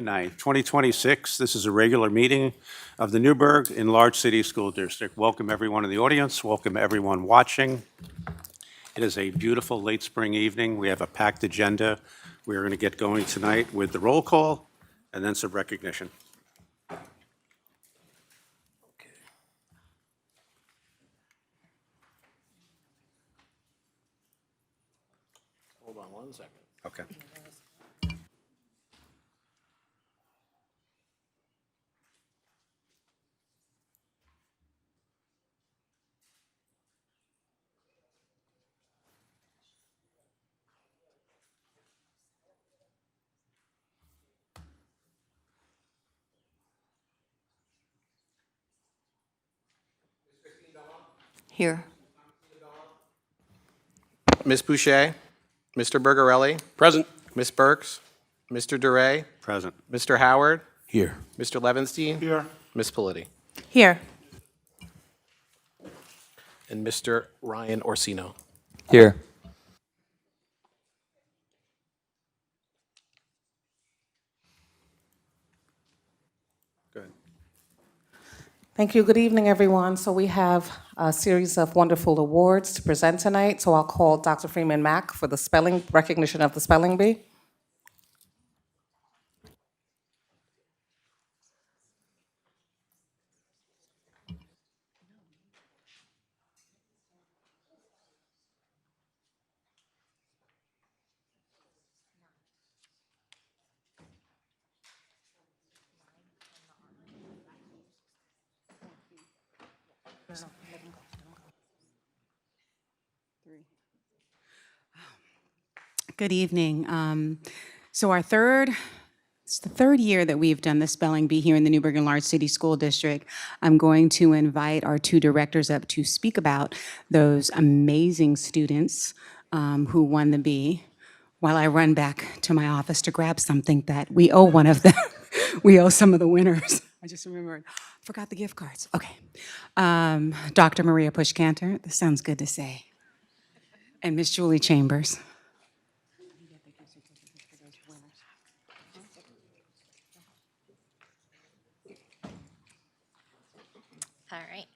Night, 2026. This is a regular meeting of the Newburgh Enlarged City School District. Welcome everyone in the audience. Welcome everyone watching. It is a beautiful late spring evening. We have a packed agenda. We're going to get going tonight with the roll call and then some recognition. Hold on one second. Okay. Here. Ms. Boucher, Mr. Bergarelli, Present. Ms. Burks, Mr. Duray, Present. Mr. Howard, Here. Mr. Levenstein, Here. Ms. Politi, Here. and Mr. Ryan Orsino. Here. Good. Thank you. Good evening, everyone. So we have a series of wonderful awards to present tonight. So I'll call Dr. Freeman Mack for the spelling recognition of the spelling bee. Good evening. So it's the third year that we've done the spelling bee here in the Newburgh Enlarged City School District. I'm going to invite our two directors up to speak about those amazing students who won the bee while I run back to my office to grab something that we owe one of them. We owe some of the winners. I just remembered. Forgot the gift cards. Okay. Dr. Maria Pushkanter, this sounds good to say. And Miss Julie Chambers. All right.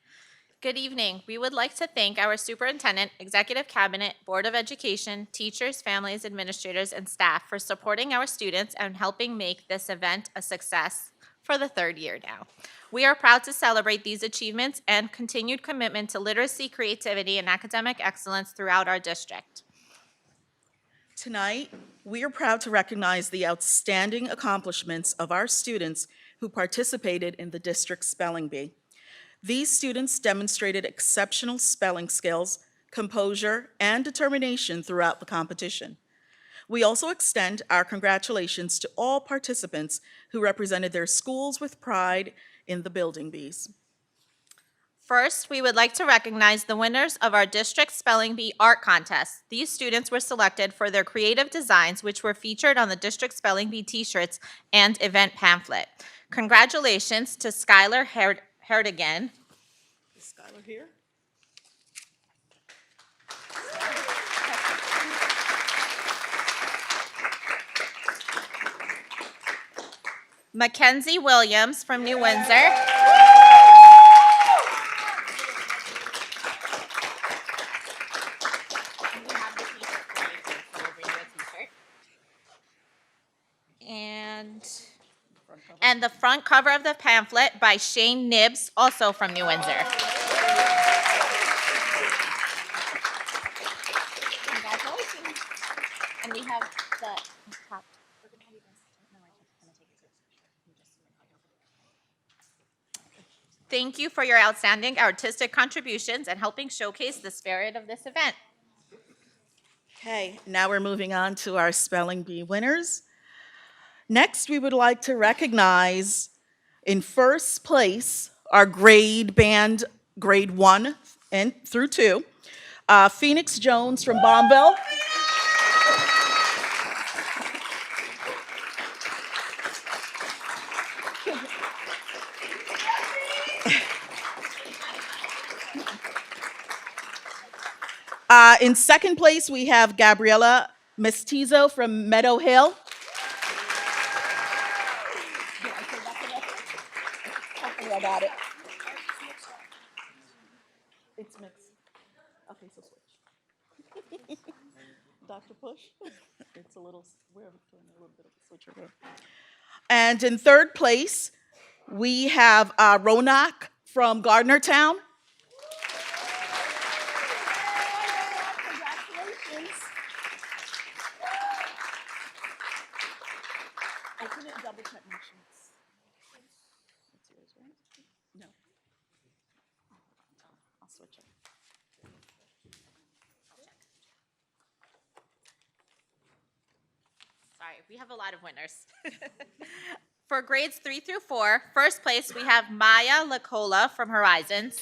Good evening. We would like to thank our superintendent, executive cabinet, board of education, teachers, families, administrators, and staff for supporting our students and helping make this event a success for the third year now. We are proud to celebrate these achievements and continued commitment to literacy, creativity, and academic excellence throughout our district. Tonight, we are proud to recognize the outstanding accomplishments of our students who participated in the district spelling bee. These students demonstrated exceptional spelling skills, composure, and determination throughout the competition. We also extend our congratulations to all participants who represented their schools with pride in the building bees. First, we would like to recognize the winners of our district spelling bee art contest. These students were selected for their creative designs, which were featured on the district spelling bee t-shirts and event pamphlet. Congratulations to Skylar Herdigan. Is Skylar here? Mackenzie Williams from New Windsor. And the front cover of the pamphlet by Shane Nibbs, also from New Windsor. Congratulations. And we have the top. Thank you for your outstanding artistic contributions and helping showcase the spirit of this event. Okay, now we're moving on to our spelling bee winners. Next, we would like to recognize in first place our grade band, grade 1 and through 2, Phoenix Jones from Bombville. In second place, we have Gabriela Mestizo from Meadow Hill. I got it. It's mixed. Okay, so switch. Dr. Push. It's a little, we're doing a little bit of a switch here. And in third place, we have Ronak from Gardnertown. Congratulations. Open it, double check, make sure it's yours, right? No. I'll switch it. Sorry, we have a lot of winners. For grades 3 through 4, first place we have Maya Lacola from Horizons.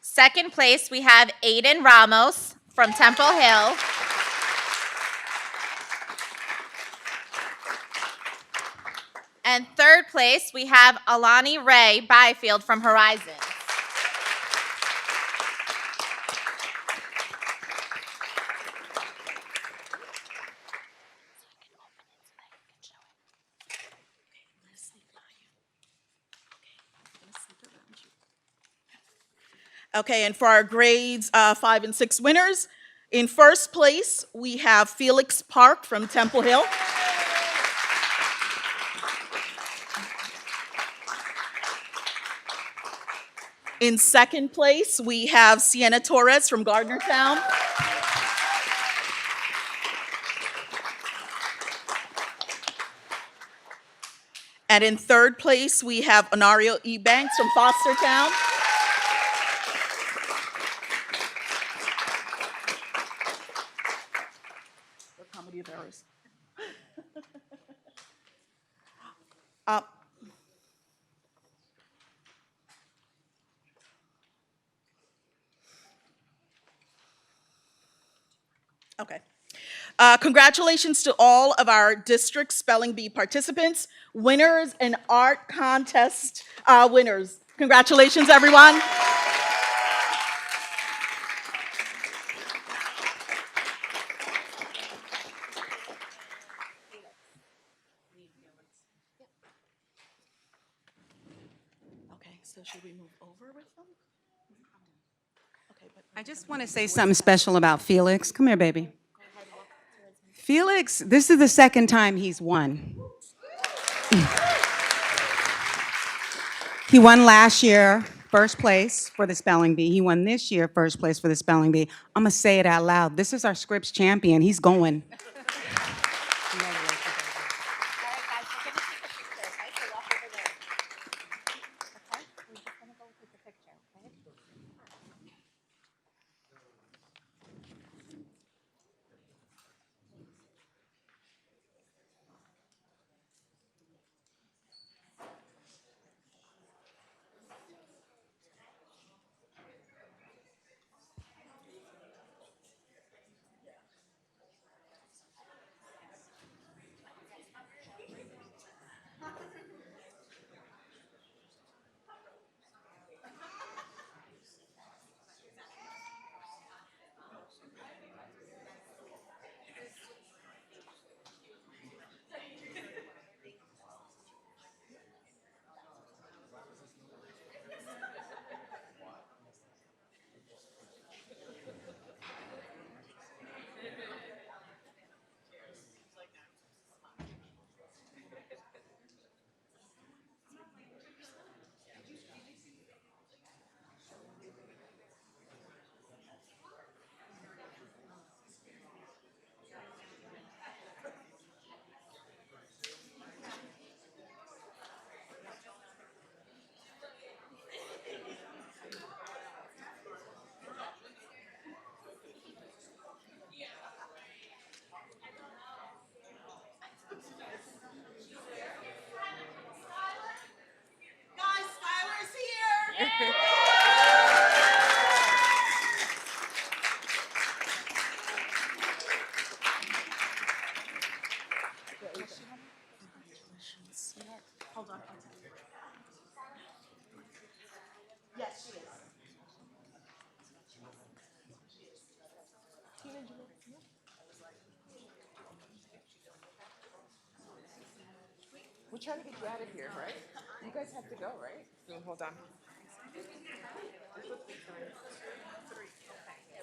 Second place we have Aiden Ramos from Temple Hill. And third place we have Alani Ray Byfield from Horizons. Okay, and for our grades 5 and 6 winners, in first place, we have Felix Park from Temple Hill. In second place, we have Sienna Torres from Gardnertown. And in third place, we have Honorio E. Banks from Fostertown. The comedy of errors. Okay. Congratulations to all of our district spelling bee participants, winners, and art contest winners. Congratulations, everyone. Okay, so should we move over with them? Okay, but I just want to say something special about Felix. Come here, baby. Felix, this is the second time he's won. He won last year, first place for the spelling bee. He won this year, first place for the spelling bee. I'm going to say it out loud. This is our Scripps champion. He's going. hold on. Yes, she is. We're trying to get you out of here, right? You guys have to go, right? Hold on.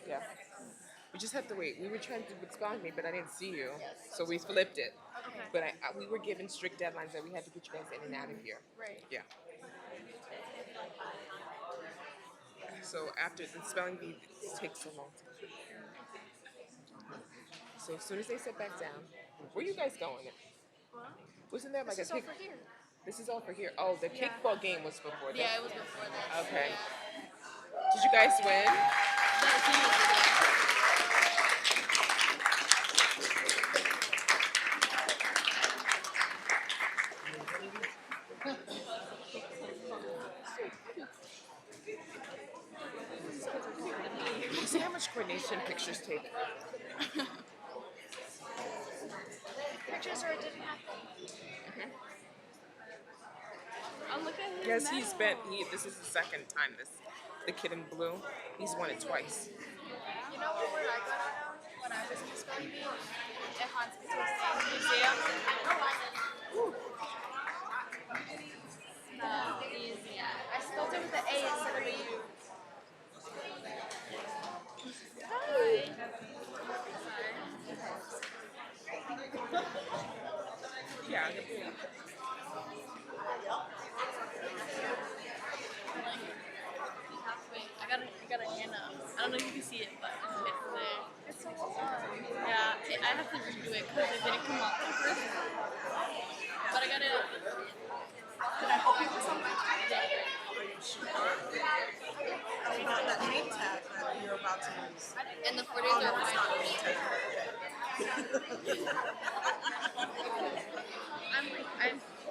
Yeah. We just have to wait. We were trying to respond to me, but I didn't see you. So we flipped it. Okay. But we were given strict deadlines that we had to get you guys in and out of here. Right. Yeah. So after the spelling bee takes so long. So as soon as they sit back down, where you guys going? Wasn't there like a kick? This is all for here. Oh, the kickball game was before that. Yeah, it was before that. Okay. Did you guys win? You see how much coordination pictures take? Pictures or it didn't happen. I'll look at his Yes, medal. he's been. This is the second time. The kid in blue. He's won it twice. You know what word I got out of when I was in spelling bee? It haunts me to this day. Museum. Easy. I spelled it with an A instead of a U. Hi. Yeah. Wait, I got a hand up. I don't know if you can see it, but it's there. It's so hard. Yeah, I have to redo it because it didn't come up at first. But I got it. Did I help you with something? Are we not that name tag that you're about to use? And the 40s are fine.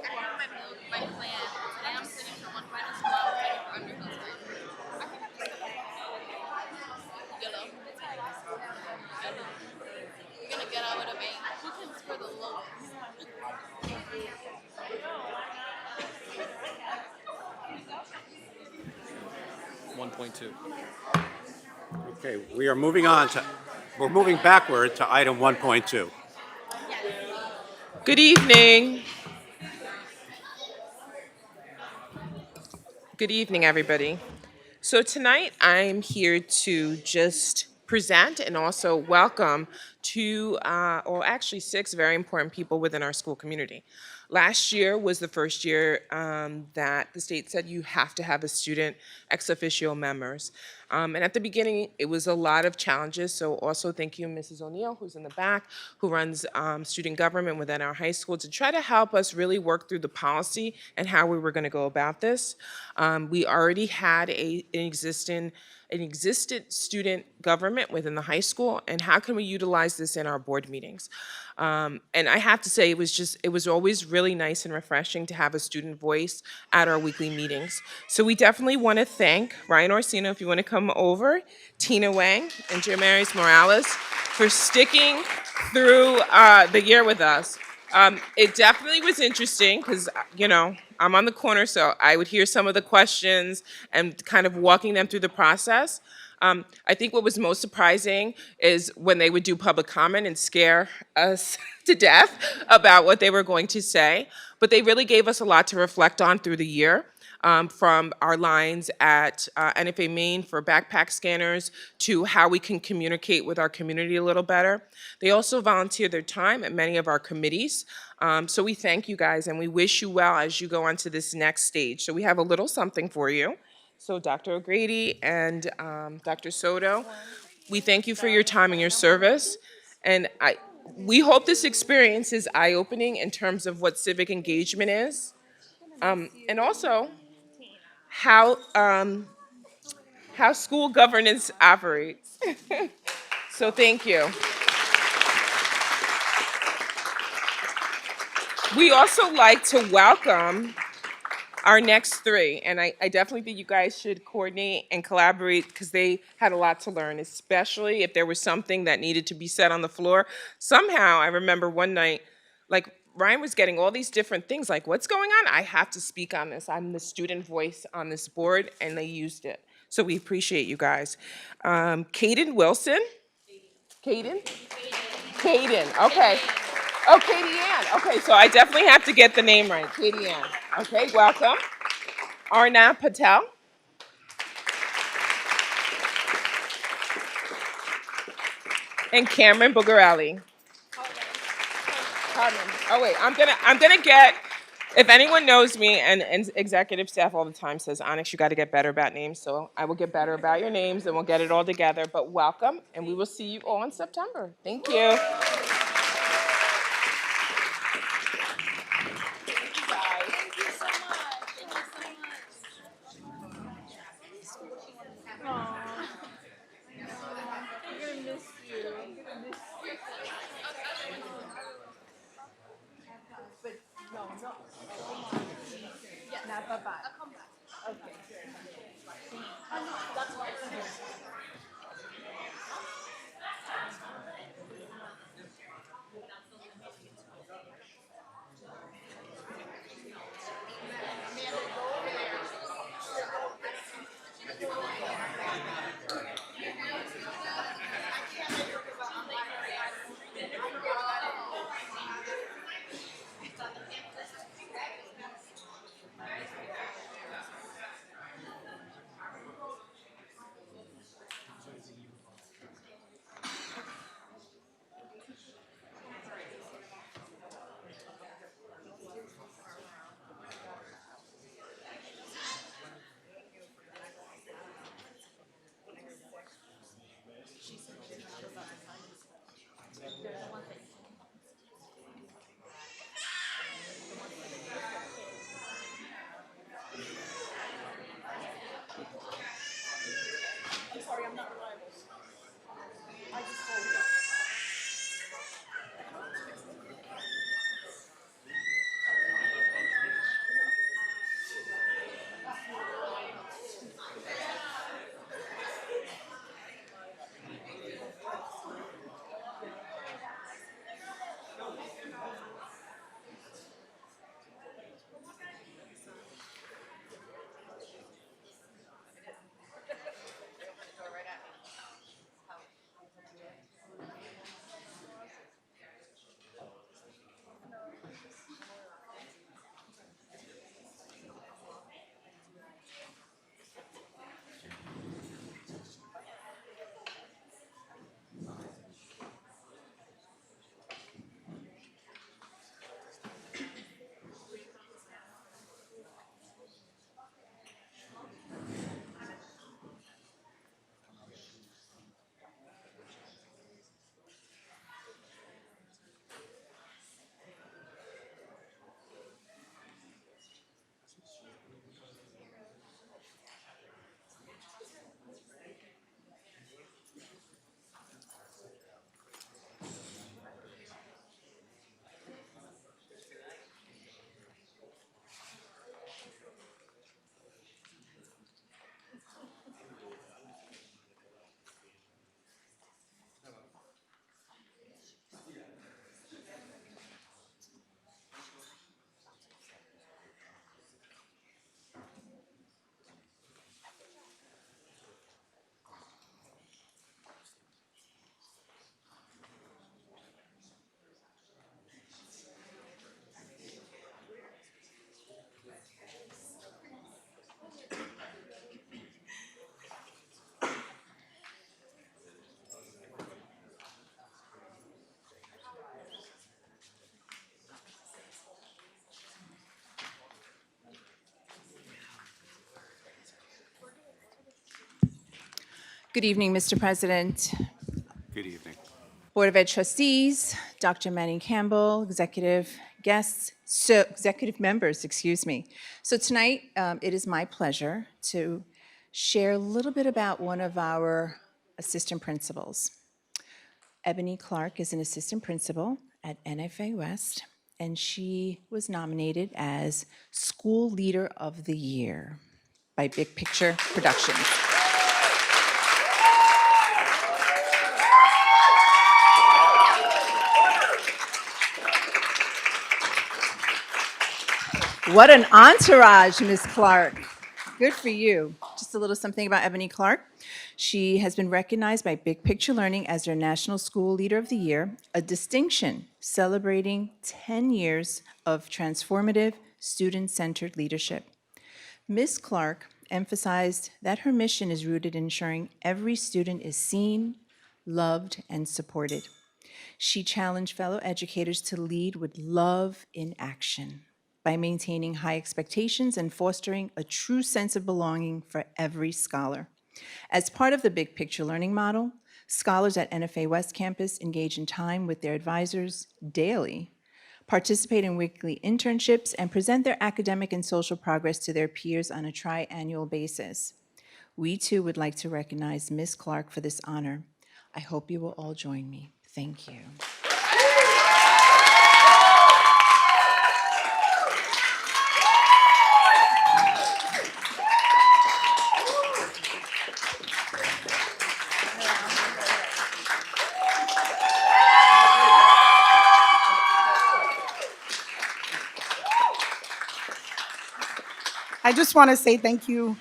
I have my plan. Today I'm sitting for one final spot for undergoes. I think I'm just yellow. Yellow. We're gonna get out with a bang. Who can score the lowest? 1.2. Okay, we're moving backward to item 1.2. Good evening. Good evening, everybody. So tonight I'm here to just present and also welcome two, or actually 6 very important people within our school community. Last year was the first year that the state said you have to have a student ex officio members. And at the beginning, it was a lot of challenges. So also thank you, Mrs. O'Neill, who's in the back, who runs student government within our high school, to try to help us really work through the policy and how we were going to go about this. We already had an existing student government within the high school, and how can we utilize this in our board meetings? And I have to say, it was always really nice and refreshing to have a student voice at our weekly meetings. So we definitely want to thank Ryan Orsino, if you want to come over, Tina Wang, and Jamaris Morales for sticking through the year with us. It definitely was interesting because, I'm on the corner, so I would hear some of the questions and kind of walking them through the process. I think what was most surprising is when they would do public comment and scare us to death about what they were going to say. But they really gave us a lot to reflect on through the year. From our lines at NFA Maine for backpack scanners to how we can communicate with our community a little better. They also volunteer their time at many of our committees. So we thank you guys and we wish you well as you go on to this next stage. So we have a little something for you. So Dr. O'Grady and Dr. Soto, we thank you for your time and your service. And we hope this experience is eye-opening in terms of what civic engagement is. And also, how school governance operates. So thank you. We also like to welcome our next 3, and I definitely think you guys should coordinate and collaborate because they had a lot to learn, especially if there was something that needed to be said on the floor. Somehow, I remember one night, Ryan was getting all these different things, like, what's going on? I have to speak on this. I'm the student voice on this board, and they used it. So we appreciate you guys. Caden Wilson. Caden, okay. Oh, Katie Ann. Okay, so I definitely have to get the name right. Katie Ann. Okay, welcome. Arnab Patel. And Cameron Bugarelli. Carmen. Oh wait, I'm gonna get. If anyone knows me and executive staff all the time says, Onyx, you got to get better about names. So I will get better about your names and we'll get it all together. But welcome, and we will see you all in September. Thank you. Good evening, Mr. President, Good evening. Board of Ed trustees, Dr. Manning Campbell, executive guests, executive members, excuse me. So tonight, it is my pleasure to share a little bit about one of our assistant principals. Ebony Clark is an assistant principal at NFA West, and she was nominated as School Leader of the Year by Big Picture Productions. What an entourage, Ms. Clark. Good for you. Just a little something about Ebony Clark. She has been recognized by Big Picture Learning as their National School Leader of the Year, a distinction celebrating 10 years of transformative, student-centered leadership. Ms. Clark emphasized that her mission is rooted in ensuring every student is seen, loved, and supported. She challenged fellow educators to lead with love in action by maintaining high expectations and fostering a true sense of belonging for every scholar. As part of the Big Picture Learning model, scholars at NFA West Campus engage in time with their advisors daily, participate in weekly internships, and present their academic and social progress to their peers on a tri-annual basis. We too would like to recognize Ms. Clark for this honor. I hope you will all join me. Thank you. I just want to say thank you,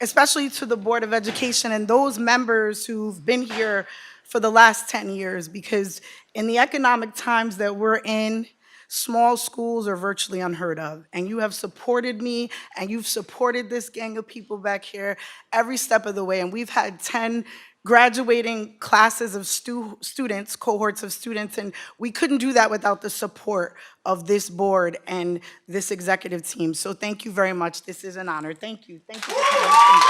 especially to the Board of Education and those members who've been here for the last 10 years, because in the economic times that we're in, small schools are virtually unheard of. And you have supported me, and you've supported this gang of people back here every step of the way. And we've had 10 graduating classes of students, cohorts of students, and we couldn't do that without the support of this board and this executive team. So thank you very much. This is an honor. Thank you. Thank you for coming. Thank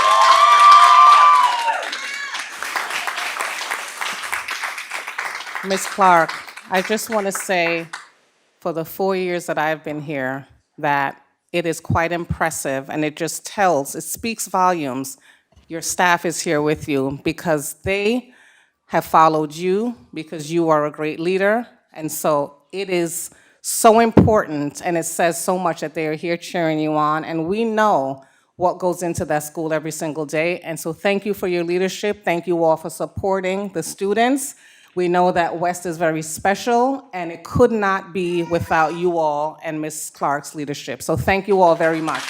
you. Ms. Clark, I just want to say, for the 4 years that I've been here, that it is quite impressive, and it just tells, it speaks volumes. Your staff is here with you because they have followed you, because you are a great leader, and so it is so important, and it says so much that they are here cheering you on, and we know what goes into that school every single day, and so thank you for your leadership. Thank you all for supporting the students. We know that West is very special, and it could not be without you all and Ms. Clark's leadership. So thank you all very much.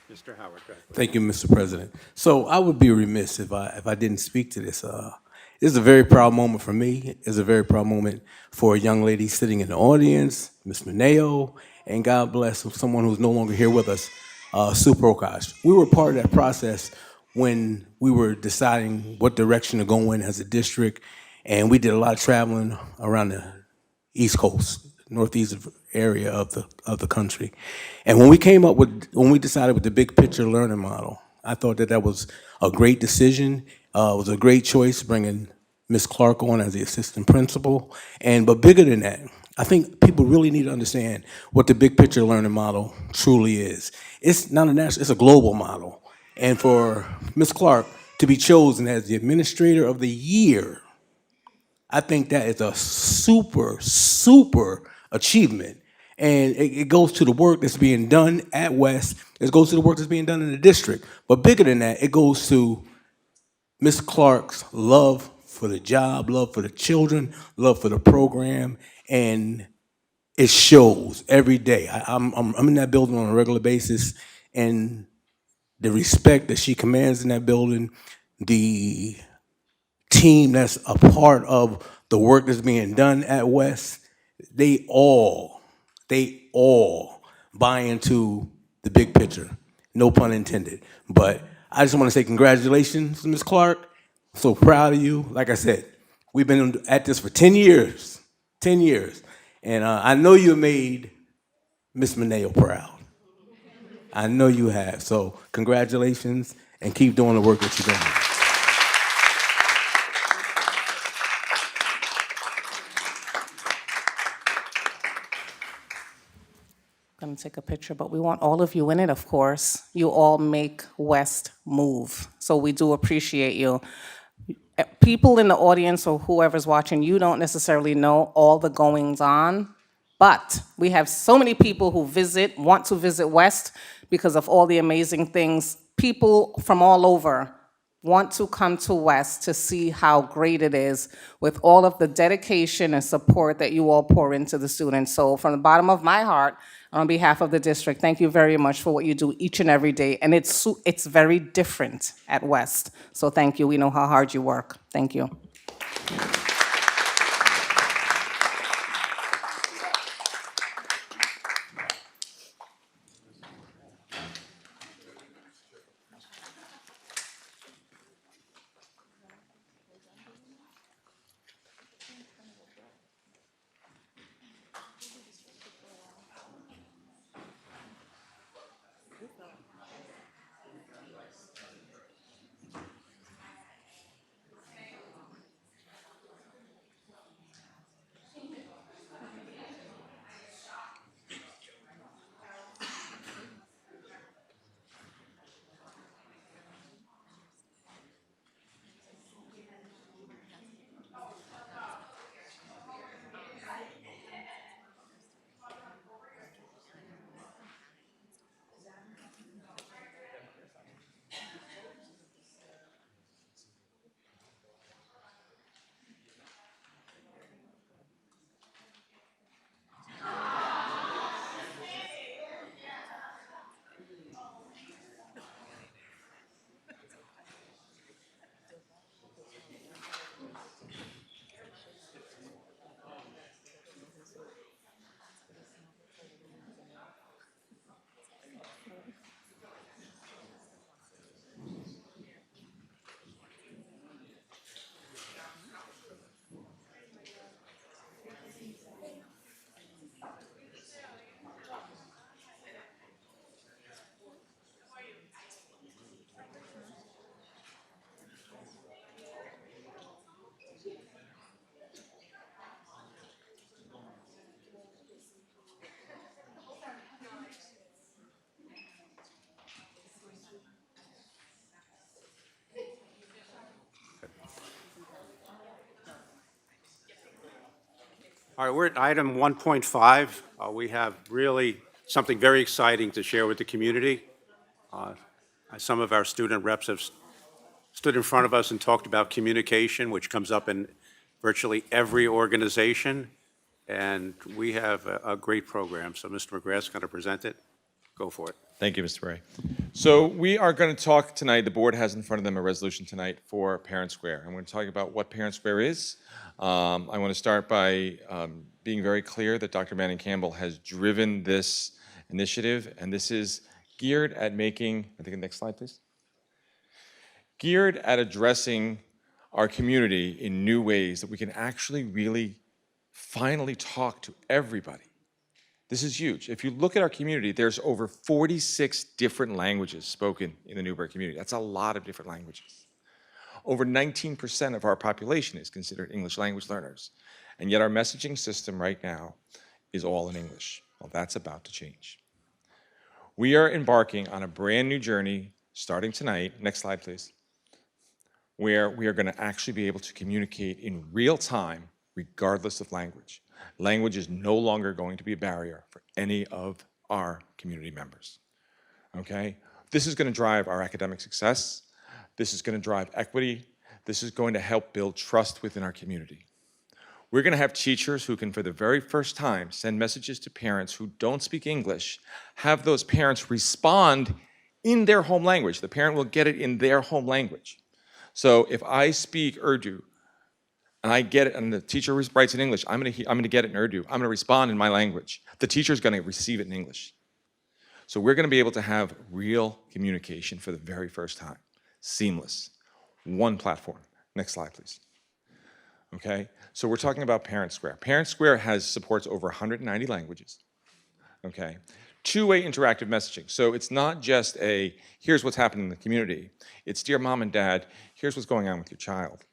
Mr. Howard, go ahead. Thank you, Mr. President. So I would be remiss if I didn't speak to this. This is a very proud moment for me. It's a very proud moment for a young lady sitting in the audience, Ms. Mineo, and God bless someone who's no longer here with us, Sue Prokosh. We were part of that process when we were deciding what direction to go in as a district, and we did a lot of traveling around the East Coast, northeast area of the country. And when we decided with the big picture learning model, I thought that was a great decision. It was a great choice bringing Ms. Clark on as the assistant principal. But bigger than that, I think people really need to understand what the big picture learning model truly is. It's not a national, it's a global model. And for Ms. Clark to be chosen as the administrator of the year, I think that is a super, super achievement. And it goes to the work that's being done at West. It goes to the work that's being done in the district. But bigger than that, it goes to Ms. Clark's love for the job, love for the children, love for the program, and it shows every day. I'm in that building on a regular basis, and the respect that she commands in that building, the team that's a part of the work that's being done at West, they all buy into the big picture. No pun intended. But I just want to say congratulations, Ms. Clark. I'm so proud of you. Like I said, we've been at this for 10 years. 10 years. And I know you made Miss Mineo proud. I know you have. So congratulations, and keep doing the work that you're doing. Going to take a picture, but we want all of you in it, of course. You all make West move, so we do appreciate you. People in the audience or whoever's watching, you don't necessarily know all the goings on, but we have so many people who want to visit West because of all the amazing things. People from all over want to come to West to see how great it is with all of the dedication and support that you all pour into the students. So from the bottom of my heart, on behalf of the district, thank you very much for what you do each and every day. And it's very different at West. So thank you. We know how hard you work. Thank you. All right, we're at item 1.5. We have really something very exciting to share with the community. Some of our student reps have stood in front of us and talked about communication, which comes up in virtually every organization, and we have a great program. So Mr. McGrath's going to present it. Go for it. Thank you, Mr. Ray. So we are going to talk tonight, the board has in front of them a resolution tonight for Parent Square. I'm going to talk about what Parent Square is. I want to start by being very clear that Dr. Manning Campbell has driven this initiative, and this is geared at making, I think the next slide, please. Geared at addressing our community in new ways that we can actually really finally talk to everybody. This is huge. If you look at our community, there's over 46 different languages spoken in the Newburgh community. That's a lot of different languages. Over 19% of our population is considered English language learners. And yet our messaging system right now is all in English. Well, that's about to change. We are embarking on a brand new journey starting tonight. Next slide, please. Where we are going to actually be able to communicate in real time, regardless of language. Language is no longer going to be a barrier for any of our community members, okay? This is going to drive our academic success. This is going to drive equity. This is going to help build trust within our community. We're going to have teachers who can, for the very first time, send messages to parents who don't speak English, have those parents respond in their home language. The parent will get it in their home language. So if I speak Urdu, and I get it, and the teacher writes in English, I'm going to get it in Urdu. I'm going to respond in my language. The teacher's going to receive it in English. So we're going to be able to have real communication for the very first time. Seamless. One platform. Next slide, please. Okay? So we're talking about Parent Square. Parent Square supports over 190 languages. Okay? Two-way interactive messaging. So it's not just here's what's happening in the community. It's, dear mom and dad, here's what's going on with your child.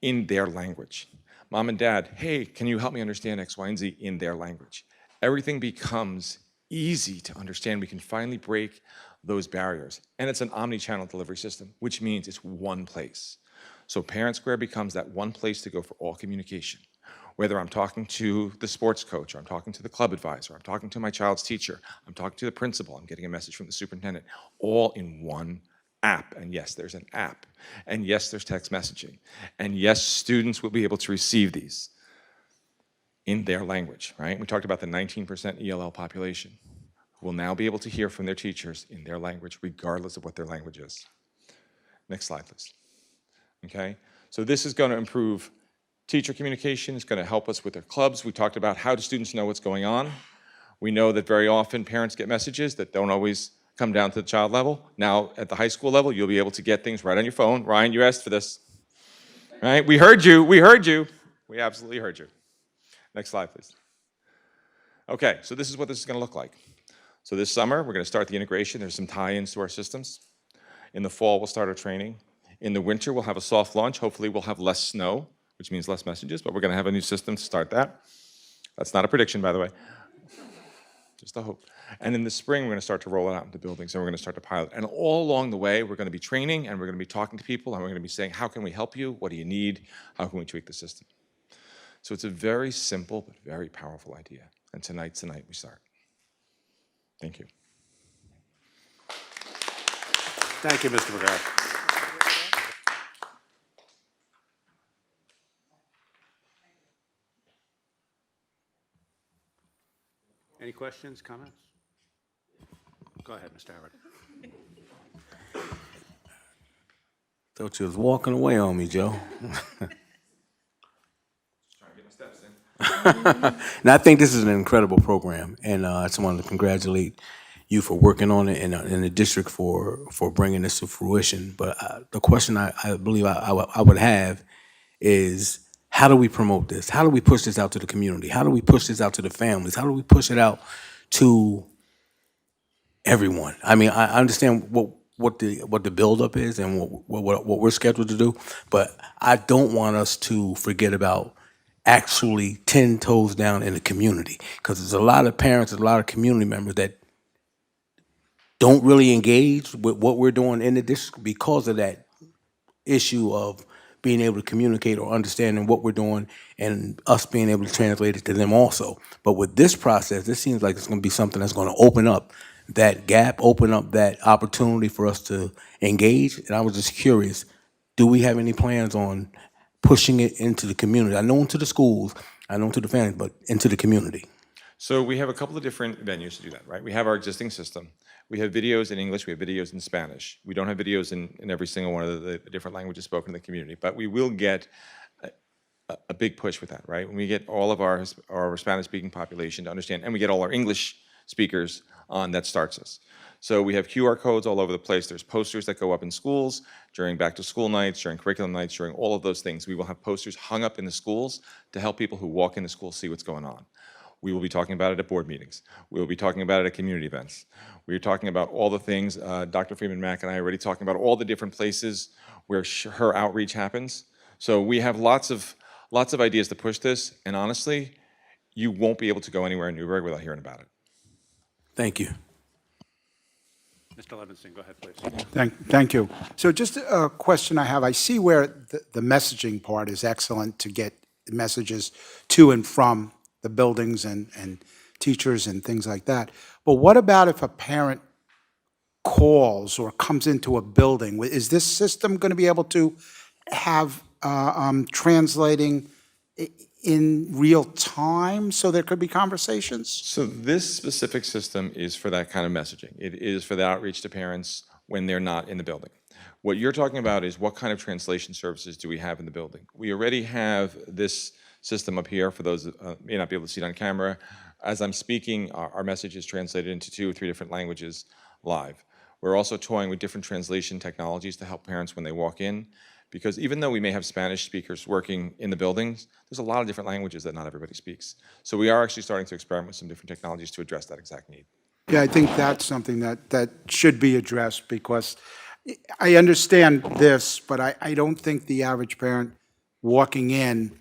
In their language. Mom and dad, hey, can you help me understand X, Y, and Z in their language? Everything becomes easy to understand. We can finally break those barriers. And it's an omni-channel delivery system, which means it's one place. So Parent Square becomes that one place to go for all communication. Whether I'm talking to the sports coach, or I'm talking to the club advisor, I'm talking to my child's teacher, I'm talking to the principal, I'm getting a message from the superintendent, all in one app, and yes, there's an app, and yes, there's text messaging, and yes, students will be able to receive these in their language, right? We talked about the 19% ELL population who will now be able to hear from their teachers in their language, regardless of what their language is. Next slide, please. Okay, so this is going to improve teacher communication. It's going to help us with their clubs. We talked about how do students know what's going on. We know that very often parents get messages that don't always come down to the child level. Now, at the high school level, you'll be able to get things right on your phone. Ryan, you asked for this, right? We heard you. We heard you. We absolutely heard you. Next slide, please. Okay, so this is what this is going to look like. So this summer, we're going to start the integration. There's some tie-ins to our systems. In the fall, we'll start our training. In the winter, we'll have a soft launch. Hopefully, we'll have less snow, which means less messages, but we're going to have a new system to start that. That's not a prediction, by the way. Just a hope. And in the spring, we're going to start to roll it out into buildings, and we're going to start to pilot. And all along the way, we're going to be training, and we're going to be talking to people, and we're going to be saying, how can we help you? What do you need? How can we tweak the system? So it's a very simple but very powerful idea. And tonight's the night we start. Thank you. Thank you, Mr. McGrath. Any questions, comments? Go ahead, Mr. Howard. Thought you was walking away on me, Joe. And I think this is an incredible program, and I just wanted to congratulate you for working on it and the district for bringing this to fruition. But the question I believe I would have is, how do we promote this? How do we push this out to the community? How do we push this out to the families? How do we push it out to everyone? I mean, I understand what the buildup is and what we're scheduled to do, but I don't want us to forget about actually 10 toes down in the community, because there's a lot of parents, there's a lot of community members that don't really engage with what we're doing in the district because of that issue of being able to communicate or understanding what we're doing and us being able to translate it to them also. But with this process, this seems like it's going to be something that's going to open up that gap, open up that opportunity for us to engage. And I was just curious, do we have any plans on pushing it into the community? I know into the schools, I know into the families, but into the community. So we have a couple of different venues to do that, right? We have our existing system. We have videos in English, we have videos in Spanish. We don't have videos in every single one of the different languages spoken in the community, but we will get a big push with that, right? When we get all of our Spanish-speaking population to understand, and we get all our English speakers on, that starts us. So we have QR codes all over the place. There's posters that go up in schools during back-to-school nights, during curriculum nights, during all of those things. We will have posters hung up in the schools to help people who walk in the school see what's going on. We will be talking about it at board meetings. We will be talking about it at community events. We are talking about all the things, Dr. Freeman Mack and I are already talking about all the different places where her outreach happens. So we have lots of ideas to push this, and honestly, you won't be able to go anywhere in Newburgh without hearing about it. Thank you. Mr. Levinson, go ahead, please. Thank you. So just a question I have. I see where the messaging part is excellent to get messages to and from the buildings and teachers and things like that. But what about if a parent calls or comes into a building? Is this system going to be able to have translating in real time so there could be conversations? So this specific system is for that kind of messaging. It is for the outreach to parents when they're not in the building. What you're talking about is what kind of translation services do we have in the building? We already have this system up here for those that may not be able to see it on camera. As I'm speaking, our message is translated into 2 or 3 different languages live. We're also toying with different translation technologies to help parents when they walk in, because even though we may have Spanish speakers working in the buildings, there's a lot of different languages that not everybody speaks. So we are actually starting to experiment with some different technologies to address that exact need. Yeah, I think that's something that should be addressed, because I understand this, but I don't think the average parent walking in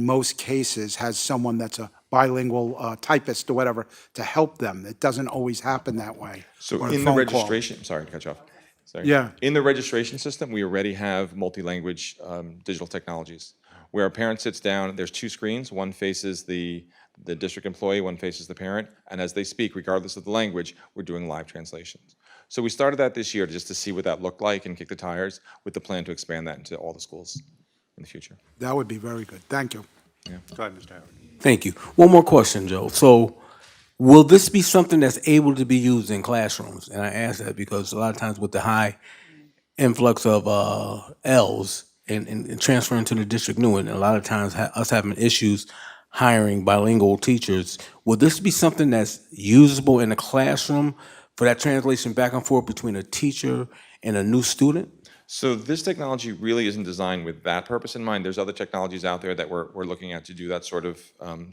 most cases, has someone that's a bilingual typist or whatever to help them. It doesn't always happen that way. So on a in the phone call. registration, sorry to cut you off. Sorry. Yeah. In the registration system, we already have multi-language digital technologies. Where a parent sits down, there's 2 screens. One faces the district employee, one faces the parent, and as they speak, regardless of the language, we're doing live translations. So we started that this year just to see what that looked like and kick the tires with the plan to expand that into all the schools in the future. That would be very good. Thank you. Go ahead, Mr. Howard. Thank you. One more question, Joe. So will this be something that's able to be used in classrooms? And I ask that because a lot of times with the high influx of L's and transferring to the district new, and a lot of times us having issues hiring bilingual teachers, will this be something that's usable in the classroom for that translation back and forth between a teacher and a new student? So this technology really isn't designed with that purpose in mind. There's other technologies out there that we're looking at to do that sort of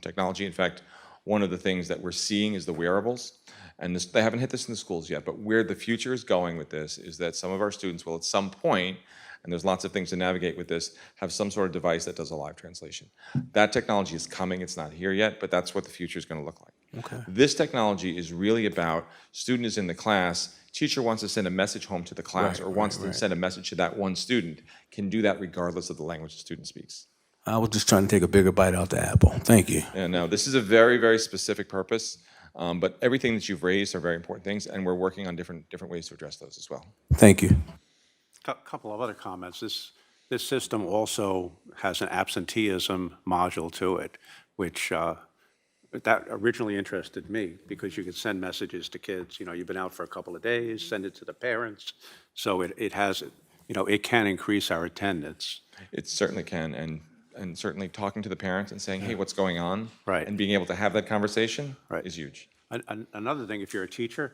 technology. In fact, one of the things that we're seeing is the wearables. And they haven't hit this in the schools yet, but where the future is going with this is that some of our students will at some point, and there's lots of things to navigate with this, have some sort of device that does a live translation. That technology is coming, it's not here yet, but that's what the future is going to look like. Okay. This technology is really about student is in the class, teacher wants to send a message home to the class or wants to send a message to that one student, can do that regardless of the language the student speaks. I was just trying to take a bigger bite out the apple. Thank you. Yeah, no, this is a very, very specific purpose, but everything that you've raised are very important things, and we're working on different ways to address those as well. Thank you. A couple of other comments. This system also has an absenteeism module to it, which that originally interested me because you could send messages to kids. You know, you've been out for a couple of days, send it to the parents. So it has, you know, it can increase our attendance. It certainly can, and certainly talking to the parents and saying, hey, what's going on? Right. And being able to have that conversation is huge. Another thing, if you're a teacher,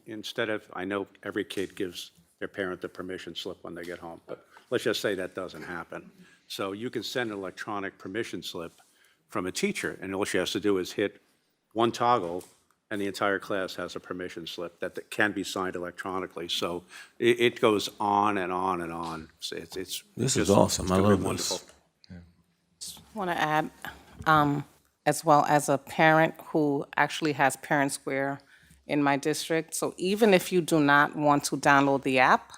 instead of, I know every kid gives their parent the permission slip when they get home, but let's just say that doesn't happen. So you can send an electronic permission slip from a teacher, and all she has to do is hit one toggle, and the entire class has a permission slip that can be signed electronically. So it goes on and on and on. So it's This is just- awesome. it's I gonna be love wonderful. this. Want to add, as well as a parent who actually has Parent Square in my district. So even if you do not want to download the app,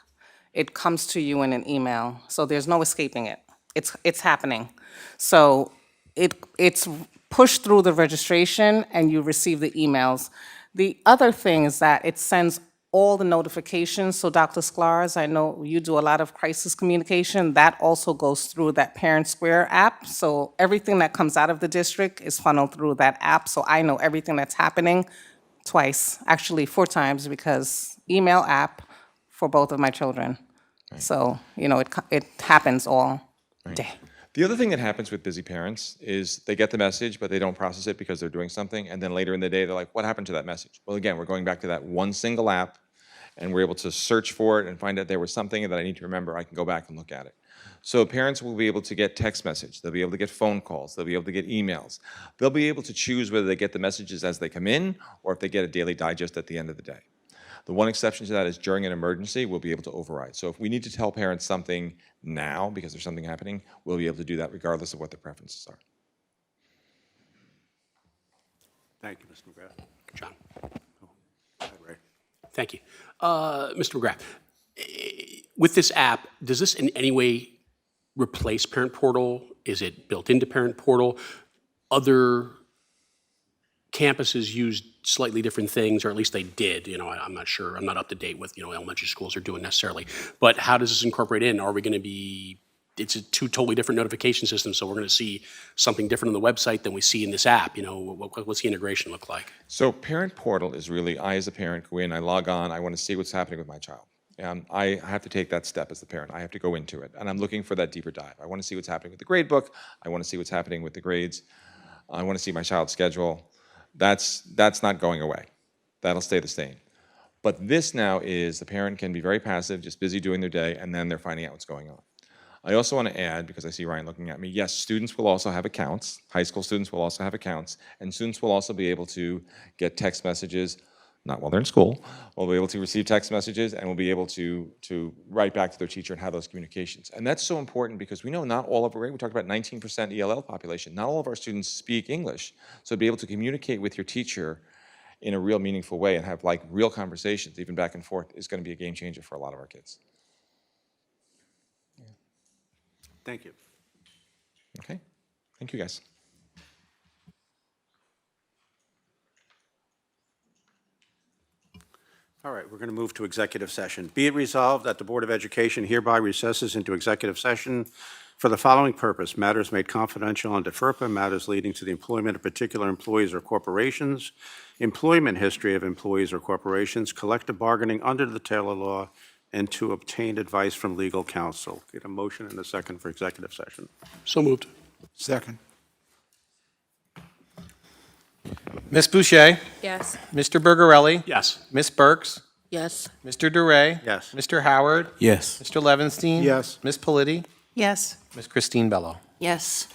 it comes to you in an email. So there's no escaping it. It's happening. So it's pushed through the registration and you receive the emails. The other thing is that it sends all the notifications. So Dr. Sklarz, I know you do a lot of crisis communication. That also goes through that Parent Square app. So everything that comes out of the district is funneled through that app. So I know everything that's happening twice, actually 4 times, because email app for both of my children. So, you know, it happens all day. The other thing that happens with busy parents is they get the message, but they don't process it because they're doing something, and then later in the day, they're like, what happened to that message? Well, again, we're going back to that one single app, and we're able to search for it and find out there was something that I need to remember. I can go back and look at it. So parents will be able to get text message, they'll be able to get phone calls, they'll be able to get emails. They'll be able to choose whether they get the messages as they come in, or if they get a daily digest at the end of the day. The one exception to that is during an emergency, we'll be able to override. So if we need to tell parents something now because there's something happening, we'll be able to do that regardless of what their preferences are. Thank you, Mr. McGrath. John. Go ahead, Ray. Thank you. Mr. McGrath, with this app, does this in any way replace Parent Portal? Is it built into Parent Portal? Other campuses use slightly different things, or at least they did. You know, I'm not sure. I'm not up to date with, you know, elementary schools are doing necessarily. But how does this incorporate in? Are we going to be, it's a 2 totally different notification systems, so we're going to see something different on the website than we see in this app. You know, what's the integration look like? So Parent Portal is really, I as a parent go in, I log on, I want to see what's happening with my child. I have to take that step as the parent. I have to go into it, and I'm looking for that deeper dive. I want to see what's happening with the grade book. I want to see what's happening with the grades. I want to see my child's schedule. That's not going away. That'll stay the same. But this now is the parent can be very passive, just busy doing their day, and then they're finding out what's going on. I also want to add, because I see Ryan looking at me, yes, students will also have accounts. High school students will also have accounts, and students will also be able to get text messages, not while they're in school. We'll be able to receive text messages, and we'll be able to write back to their teacher and have those communications. And that's so important because we know not all of our, we talked about 19% ELL population, not all of our students speak English. So to be able to communicate with your teacher in a real meaningful way and have like real conversations, even back and forth, is going to be a game changer for a lot of our kids. Thank you. Okay, thank you guys. All right, we're going to move to executive session. Be it resolved that the Board of Education hereby recesses into executive session for the following purpose: matters made confidential under FERPA, matters leading to the employment of particular employees or corporations, employment history of employees or corporations, collective bargaining under the Taylor Law, and to obtain advice from legal counsel. Get a motion and a second for executive session. So moved. Second. Ms. Boucher, Yes. Mr. Bergarelli, Yes. Ms. Burks, Yes. Mr. Duray, Yes. Mr. Howard, Yes. Mr. Levinstein. Yes. Ms. Politi, Yes. Ms. Christine Bello. Yes.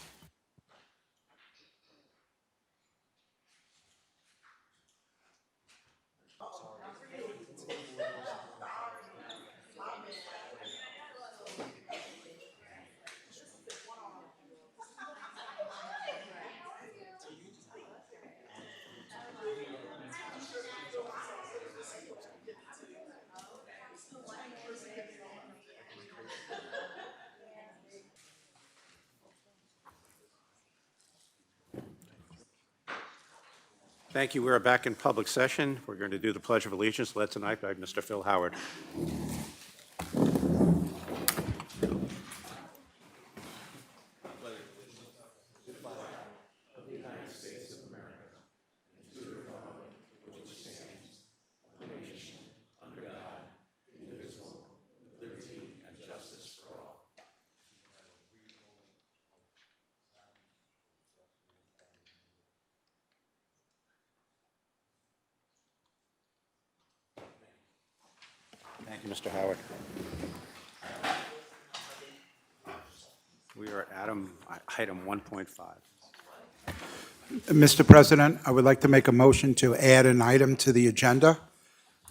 Thank you. We are back in public session. We're going to do the Pledge of Allegiance led tonight by Mr. Phil Howard. Thank you, Mr. Howard. We are at item 1.5. Mr. President, I would like to make a motion to add an item to the agenda.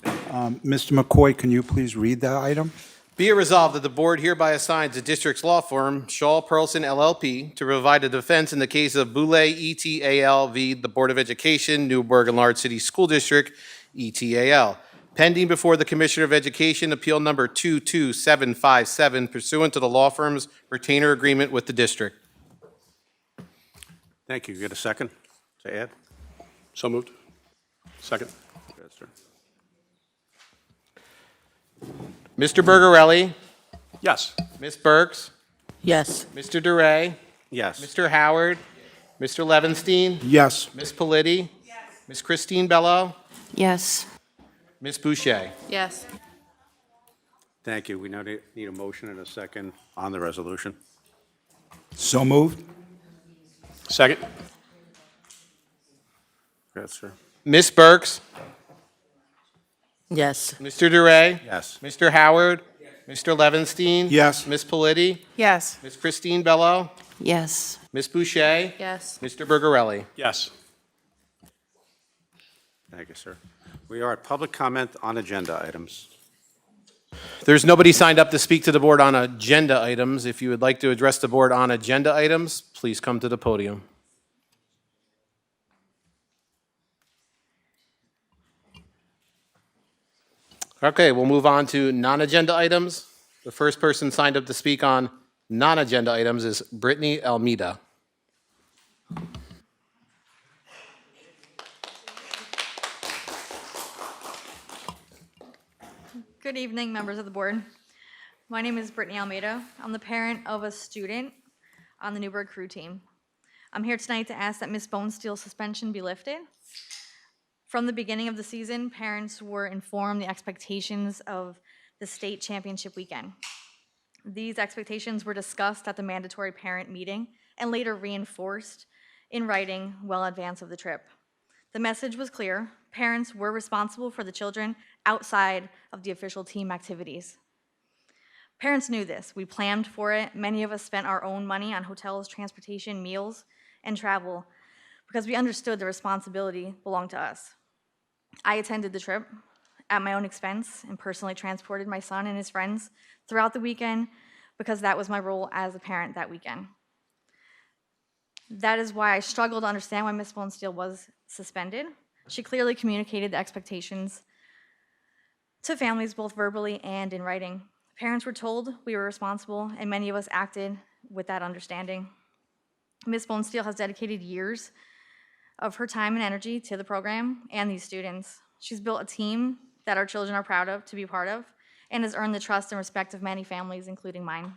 Mr. McCoy, can you please read that item? Be it resolved that the board hereby assigns the district's law firm, Shaw Pearlson LLP, to provide a defense in the case of Boule ETAL v. the Board of Education, Newburgh and Large City School District, ETAL, pending before the Commissioner of Education, appeal number 22757, pursuant to the law firm's retainer agreement with the district. Thank you. Get a second to add? So moved. Second. Yes, sir. Mr. Bergarelli, Yes. Ms. Burks, Yes. Mr. Duray, Yes. Mr. Howard, Mr. Levinstein, Yes. Ms. Politi, Ms. Christine Bello, Yes. Ms. Boucher. Yes. Thank you. We now need a motion and a second on the resolution. So moved? Second. Yes, sir. Ms. Burks, Yes. Mr. Duray, Yes. Mr. Howard, Mr. Levinstein. Yes. Ms. Politi, Yes. Ms. Christine Bello, Yes. Ms. Boucher, Yes. Mr. Bergarelli. Yes. Thank you, sir. We are at public comment on agenda items. There's nobody signed up to speak to the board on agenda items. If you would like to address the board on agenda items, please come to the podium. Okay, we'll move on to non-agenda items. The first person signed up to speak on non-agenda items is Brittany Almeida. Good evening, members of the board. My name is Brittany Almeida. I'm the parent of a student on the Newburgh crew team. I'm here tonight to ask that Ms. Bonesteel's suspension be lifted. From the beginning of the season, parents were informed the expectations of the state championship weekend. These expectations were discussed at the mandatory parent meeting and later reinforced in writing well in advance of the trip. The message was clear. Parents were responsible for the children outside of the official team activities. Parents knew this. We planned for it. Many of us spent our own money on hotels, transportation, meals, and travel because we understood the responsibility belonged to us. I attended the trip at my own expense and personally transported my son and his friends throughout the weekend because that was my role as a parent that weekend. That is why I struggled to understand why Ms. Bonesteel was suspended. She clearly communicated the expectations to families both verbally and in writing. Parents were told we were responsible, and many of us acted with that understanding. Ms. Bonesteel has dedicated years of her time and energy to the program and these students. She's built a team that our children are proud of to be part of, and has earned the trust and respect of many families, including mine.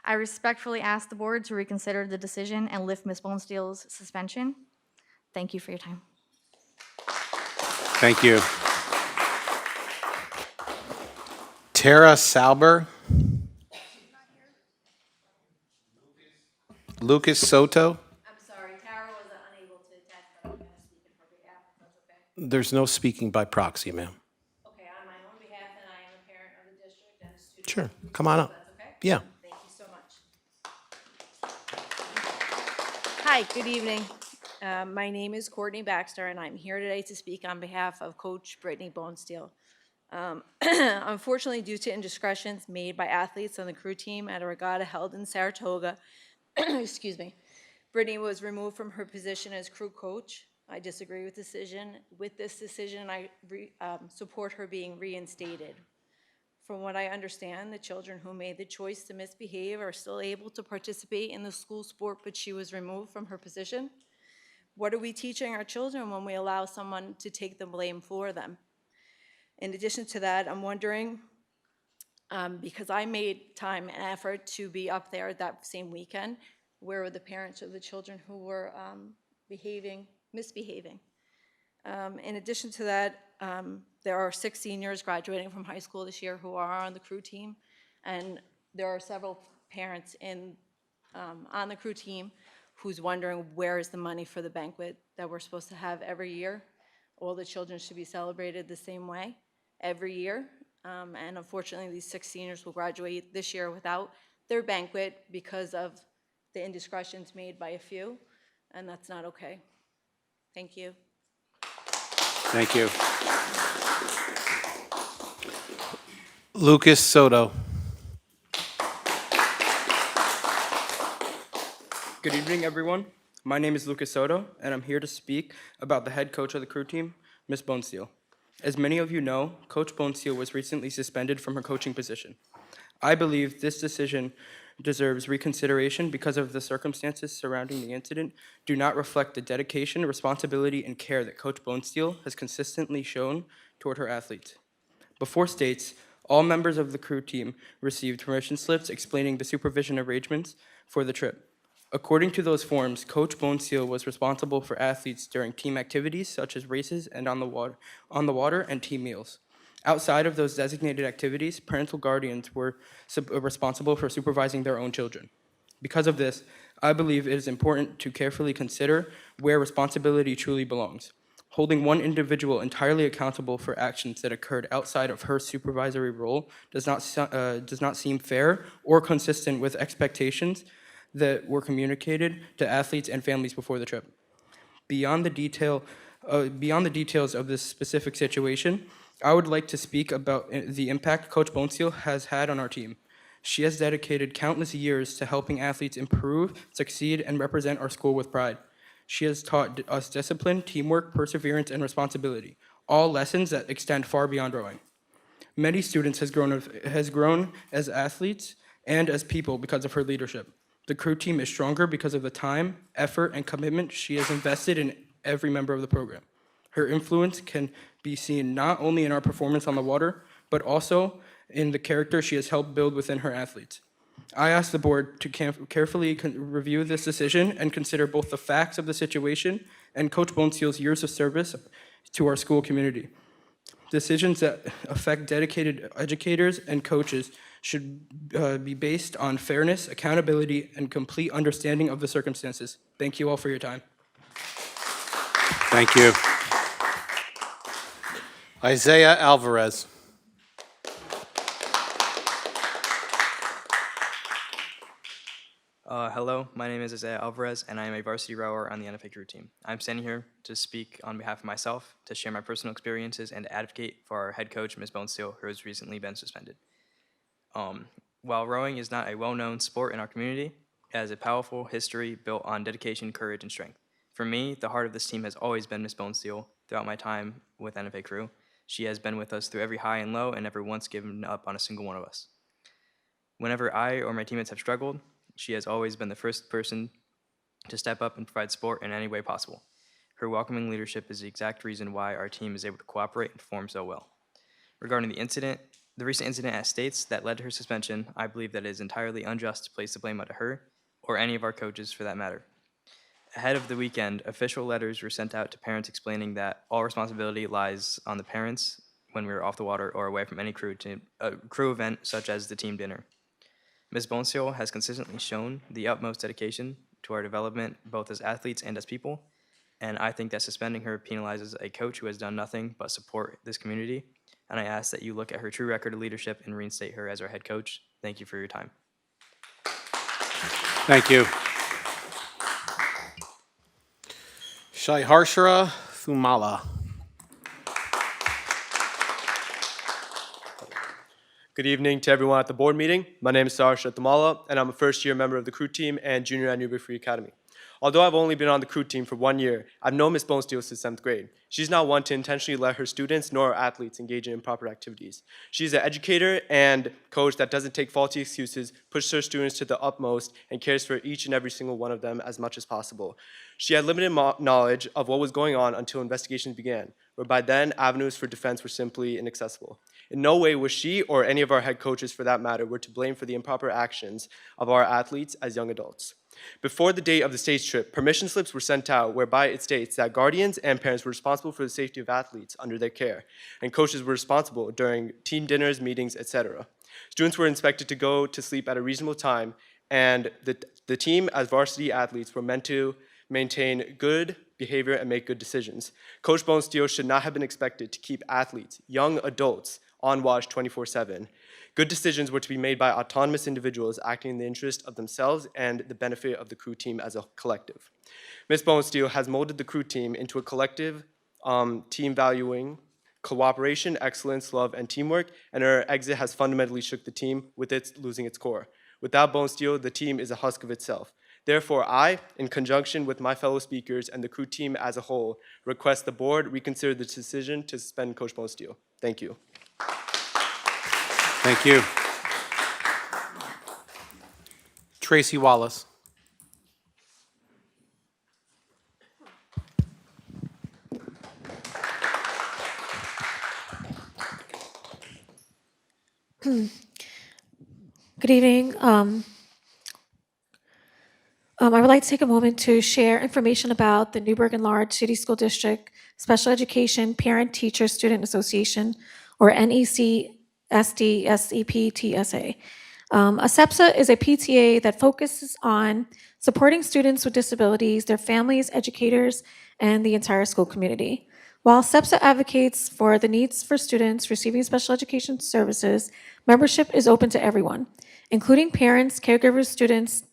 I respectfully ask the board to reconsider the decision and lift Ms. Bonesteel's suspension. Thank you for your time. Thank you. Tara Salber. Lucas Soto. I'm sorry, Tara was unable to attend, but I'm going to speak in her behalf, if that's okay. There's no speaking by proxy, ma'am. Okay, on my own behalf, and I am a parent of the district and a student. Sure, come on up. That's okay? Yeah. Thank you so much. Hi, good evening. My name is Courtney Baxter, and I'm here today to speak on behalf of Coach Brittany Bonesteel. Unfortunately, due to indiscretions made by athletes on the crew team at a regatta held in Saratoga, excuse me, Brittany was removed from her position as crew coach. I disagree with this decision, and I support her being reinstated. From what I understand, the children who made the choice to misbehave are still able to participate in the school sport, but she was removed from her position. What are we teaching our children when we allow someone to take the blame for them? In addition to that, I'm wondering, because I made time and effort to be up there that same weekend, where were the parents of the children who were misbehaving? In addition to that, there are 6 seniors graduating from high school this year who are on the crew team, and there are several parents on the crew team who's wondering where is the money for the banquet that we're supposed to have every year. All the children should be celebrated the same way every year, and unfortunately these 6 seniors will graduate this year without their banquet because of the indiscretions made by a few, and that's not okay. Thank you. Thank you. Lucas Soto. Good evening, everyone. My name is Lucas Soto, and I'm here to speak about the head coach of the crew team, Ms. Bonesteel. As many of you know, Coach Bonesteel was recently suspended from her coaching position. I believe this decision deserves reconsideration because of the circumstances surrounding the incident do not reflect the dedication, responsibility, and care that Coach Bonesteel has consistently shown toward her athletes. Before states, all members of the crew team received permission slips explaining the supervision arrangements for the trip. According to those forms, Coach Bonesteel was responsible for athletes during team activities such as races and on the water and team meals. Outside of those designated activities, parental guardians were responsible for supervising their own children. Because of this, I believe it is important to carefully consider where responsibility truly belongs. Holding one individual entirely accountable for actions that occurred outside of her supervisory role does not seem fair or consistent with expectations that were communicated to athletes and families before the trip. Beyond the details of this specific situation, I would like to speak about the impact Coach Bonesteel has had on our team. She has dedicated countless years to helping athletes improve, succeed, and represent our school with pride. She has taught us discipline, teamwork, perseverance, and responsibility, all lessons that extend far beyond rowing. Many students has grown as athletes and as people because of her leadership. The crew team is stronger because of the time, effort, and commitment she has invested in every member of the program. Her influence can be seen not only in our performance on the water, but also in the character she has helped build within her athletes. I ask the board to carefully review this decision and consider both the facts of the situation and Coach Bonesteel's years of service to our school community. Decisions that affect dedicated educators and coaches should be based on fairness, accountability, and complete understanding of the circumstances. Thank you all for your time. Thank you. Isaiah Alvarez. Hello, my name is Isaiah Alvarez, and I am a varsity rower on the NFA crew team. I'm standing here to speak on behalf of myself, to share my personal experiences, and to advocate for our head coach, Ms. Bonesteel, who has recently been suspended. While rowing is not a well-known sport in our community, it has a powerful history built on dedication, courage, and strength. For me, the heart of this team has always been Ms. Bonesteel throughout my time with NFA crew. She has been with us through every high and low and never once given up on a single one of us. Whenever I or my teammates have struggled, she has always been the first person to step up and provide support in any way possible. Her welcoming leadership is the exact reason why our team is able to cooperate and perform so well. Regarding the recent incident at States that led to her suspension, I believe that it is entirely unjust to place the blame onto her or any of our coaches for that matter. Ahead of the weekend, official letters were sent out to parents explaining that all responsibility lies on the parents when we were off the water or away from any crew event such as the team dinner. Ms. Bonesteel has consistently shown the utmost dedication to our development both as athletes and as people, and I think that suspending her penalizes a coach who has done nothing but support this community, and I ask that you look at her true record of leadership and reinstate her as our head coach. Thank you for your time. Thank you. Shai Harshara Thumala. Good evening to everyone at the board meeting. My name is Sarsha Thamala, and I'm a first-year member of the crew team and junior at Newberg Free Academy. Although I've only been on the crew team for 1 year, I've known Ms. Bonesteel since 7th grade. She's not one to intentionally let her students nor our athletes engage in improper activities. She's an educator and coach that doesn't take faulty excuses, pushes her students to the utmost, and cares for each and every single one of them as much as possible. She had limited knowledge of what was going on until investigations began, where by then avenues for defense were simply inaccessible. In no way was she or any of our head coaches for that matter were to blame for the improper actions of our athletes as young adults. Before the date of the States trip, permission slips were sent out whereby it states that guardians and parents were responsible for the safety of athletes under their care, and coaches were responsible during team dinners, meetings, etc. Students were expected to go to sleep at a reasonable time, and the team as varsity athletes were meant to maintain good behavior and make good decisions. Coach Bonesteel should not have been expected to keep athletes, young adults, on watch 24/7. Good decisions were to be made by autonomous individuals acting in the interest of themselves and the benefit of the crew team as a collective. Ms. Bonesteel has molded the crew team into a collective team valuing cooperation, excellence, love, and teamwork, and her exit has fundamentally shook the team with its losing its core. Without Bonesteel, the team is a husk of itself. Therefore, I, in conjunction with my fellow speakers and the crew team as a whole, request the board reconsider the decision to suspend Coach Bonesteel. Thank you. Thank you. Tracy Wallace. Good evening. I would like to take a moment to share information about the Newberg Enlarged City School District Special Education Parent Teacher Student Association, or NECSD SEPTSA. A SEPSA is a PTA that focuses on supporting students with disabilities, their families, educators, and the entire school community. While SEPSA advocates for the needs for students receiving special education services, membership is open to everyone, including parents, caregivers, students,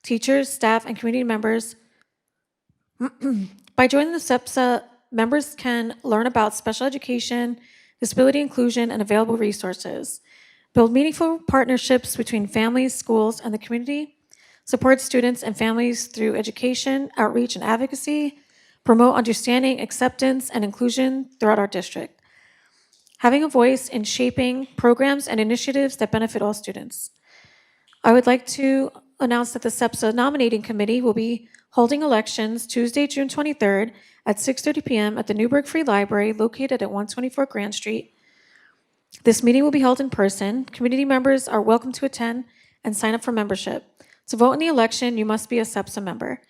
teachers, staff, and community members. By joining the SEPSA, members can learn about special education, disability inclusion, and available resources, build meaningful partnerships between families, schools, and the community, support students and families through education, outreach, and advocacy, promote understanding, acceptance, and inclusion throughout our district, having a voice in shaping programs and initiatives that benefit all students. I would like to announce that the SEPSA nominating committee will be holding elections Tuesday, June 23rd at 6:30 p.m. at the Newberg Free Library located at 124 Grand Street. This meeting will be held in person. Community members are welcome to attend and sign up for membership. To vote in the election, you must be a SEPSA member.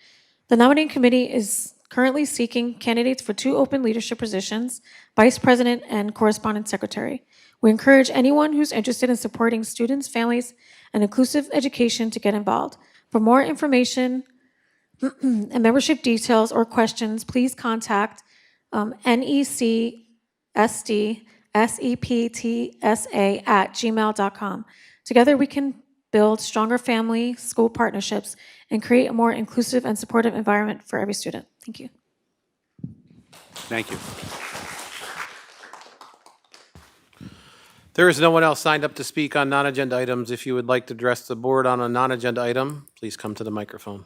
The nominating committee is currently seeking candidates for 2 open leadership positions, vice president and correspondence secretary. We encourage anyone who's interested in supporting students, families, and inclusive education to get involved. For more information and membership details or questions, please contact NECSDSEPTSA@gmail.com. Together we can build stronger family school partnerships and create a more inclusive and supportive environment for every student. Thank you. Thank you. There is no one else signed up to speak on non-agenda items. If you would like to address the board on a non-agenda item, please come to the microphone.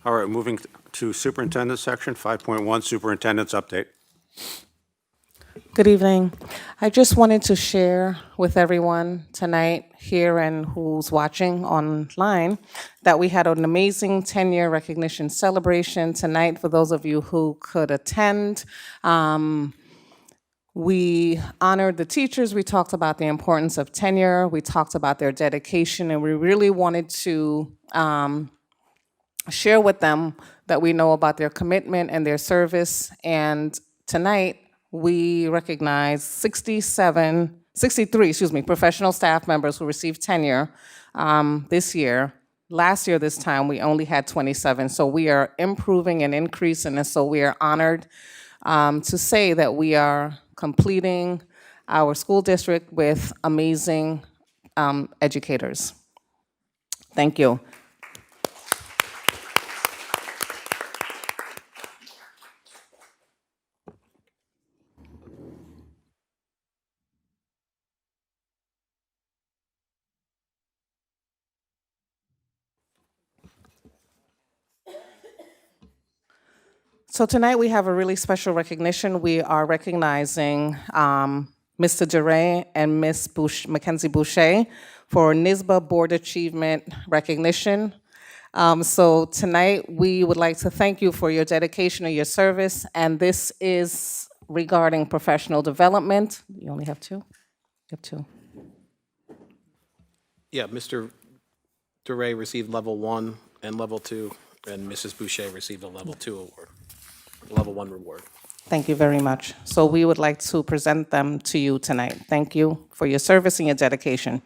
All right, moving to superintendent section, 5.1, superintendent's update. Good evening. I just wanted to share with everyone tonight here and who's watching online that we had an amazing 10-year recognition celebration tonight for those of you who could attend. We honored the teachers, we talked about the importance of tenure, we talked about their dedication, and we really wanted to share with them that we know about their commitment and their service. And tonight, we recognize 63 professional staff members who received tenure this year. Last year, this time, we only had 27. So we are improving and increasing, and so we are honored to say that we are completing our school district with amazing educators. Thank you. So tonight we have a really special recognition. We are recognizing Mr. Duray and Ms. Mackenzie Boucher for NISBA Board Achievement Recognition. So tonight we would like to thank you for your dedication and your service, and this is regarding professional development. You only have two? You have two. Yeah, Mr. Duray received level 1 and level 2, and Mrs. Boucher received a level 2 award, level 1 reward. Thank you very much. So we would like to present them to you tonight. Thank you for your service and your dedication.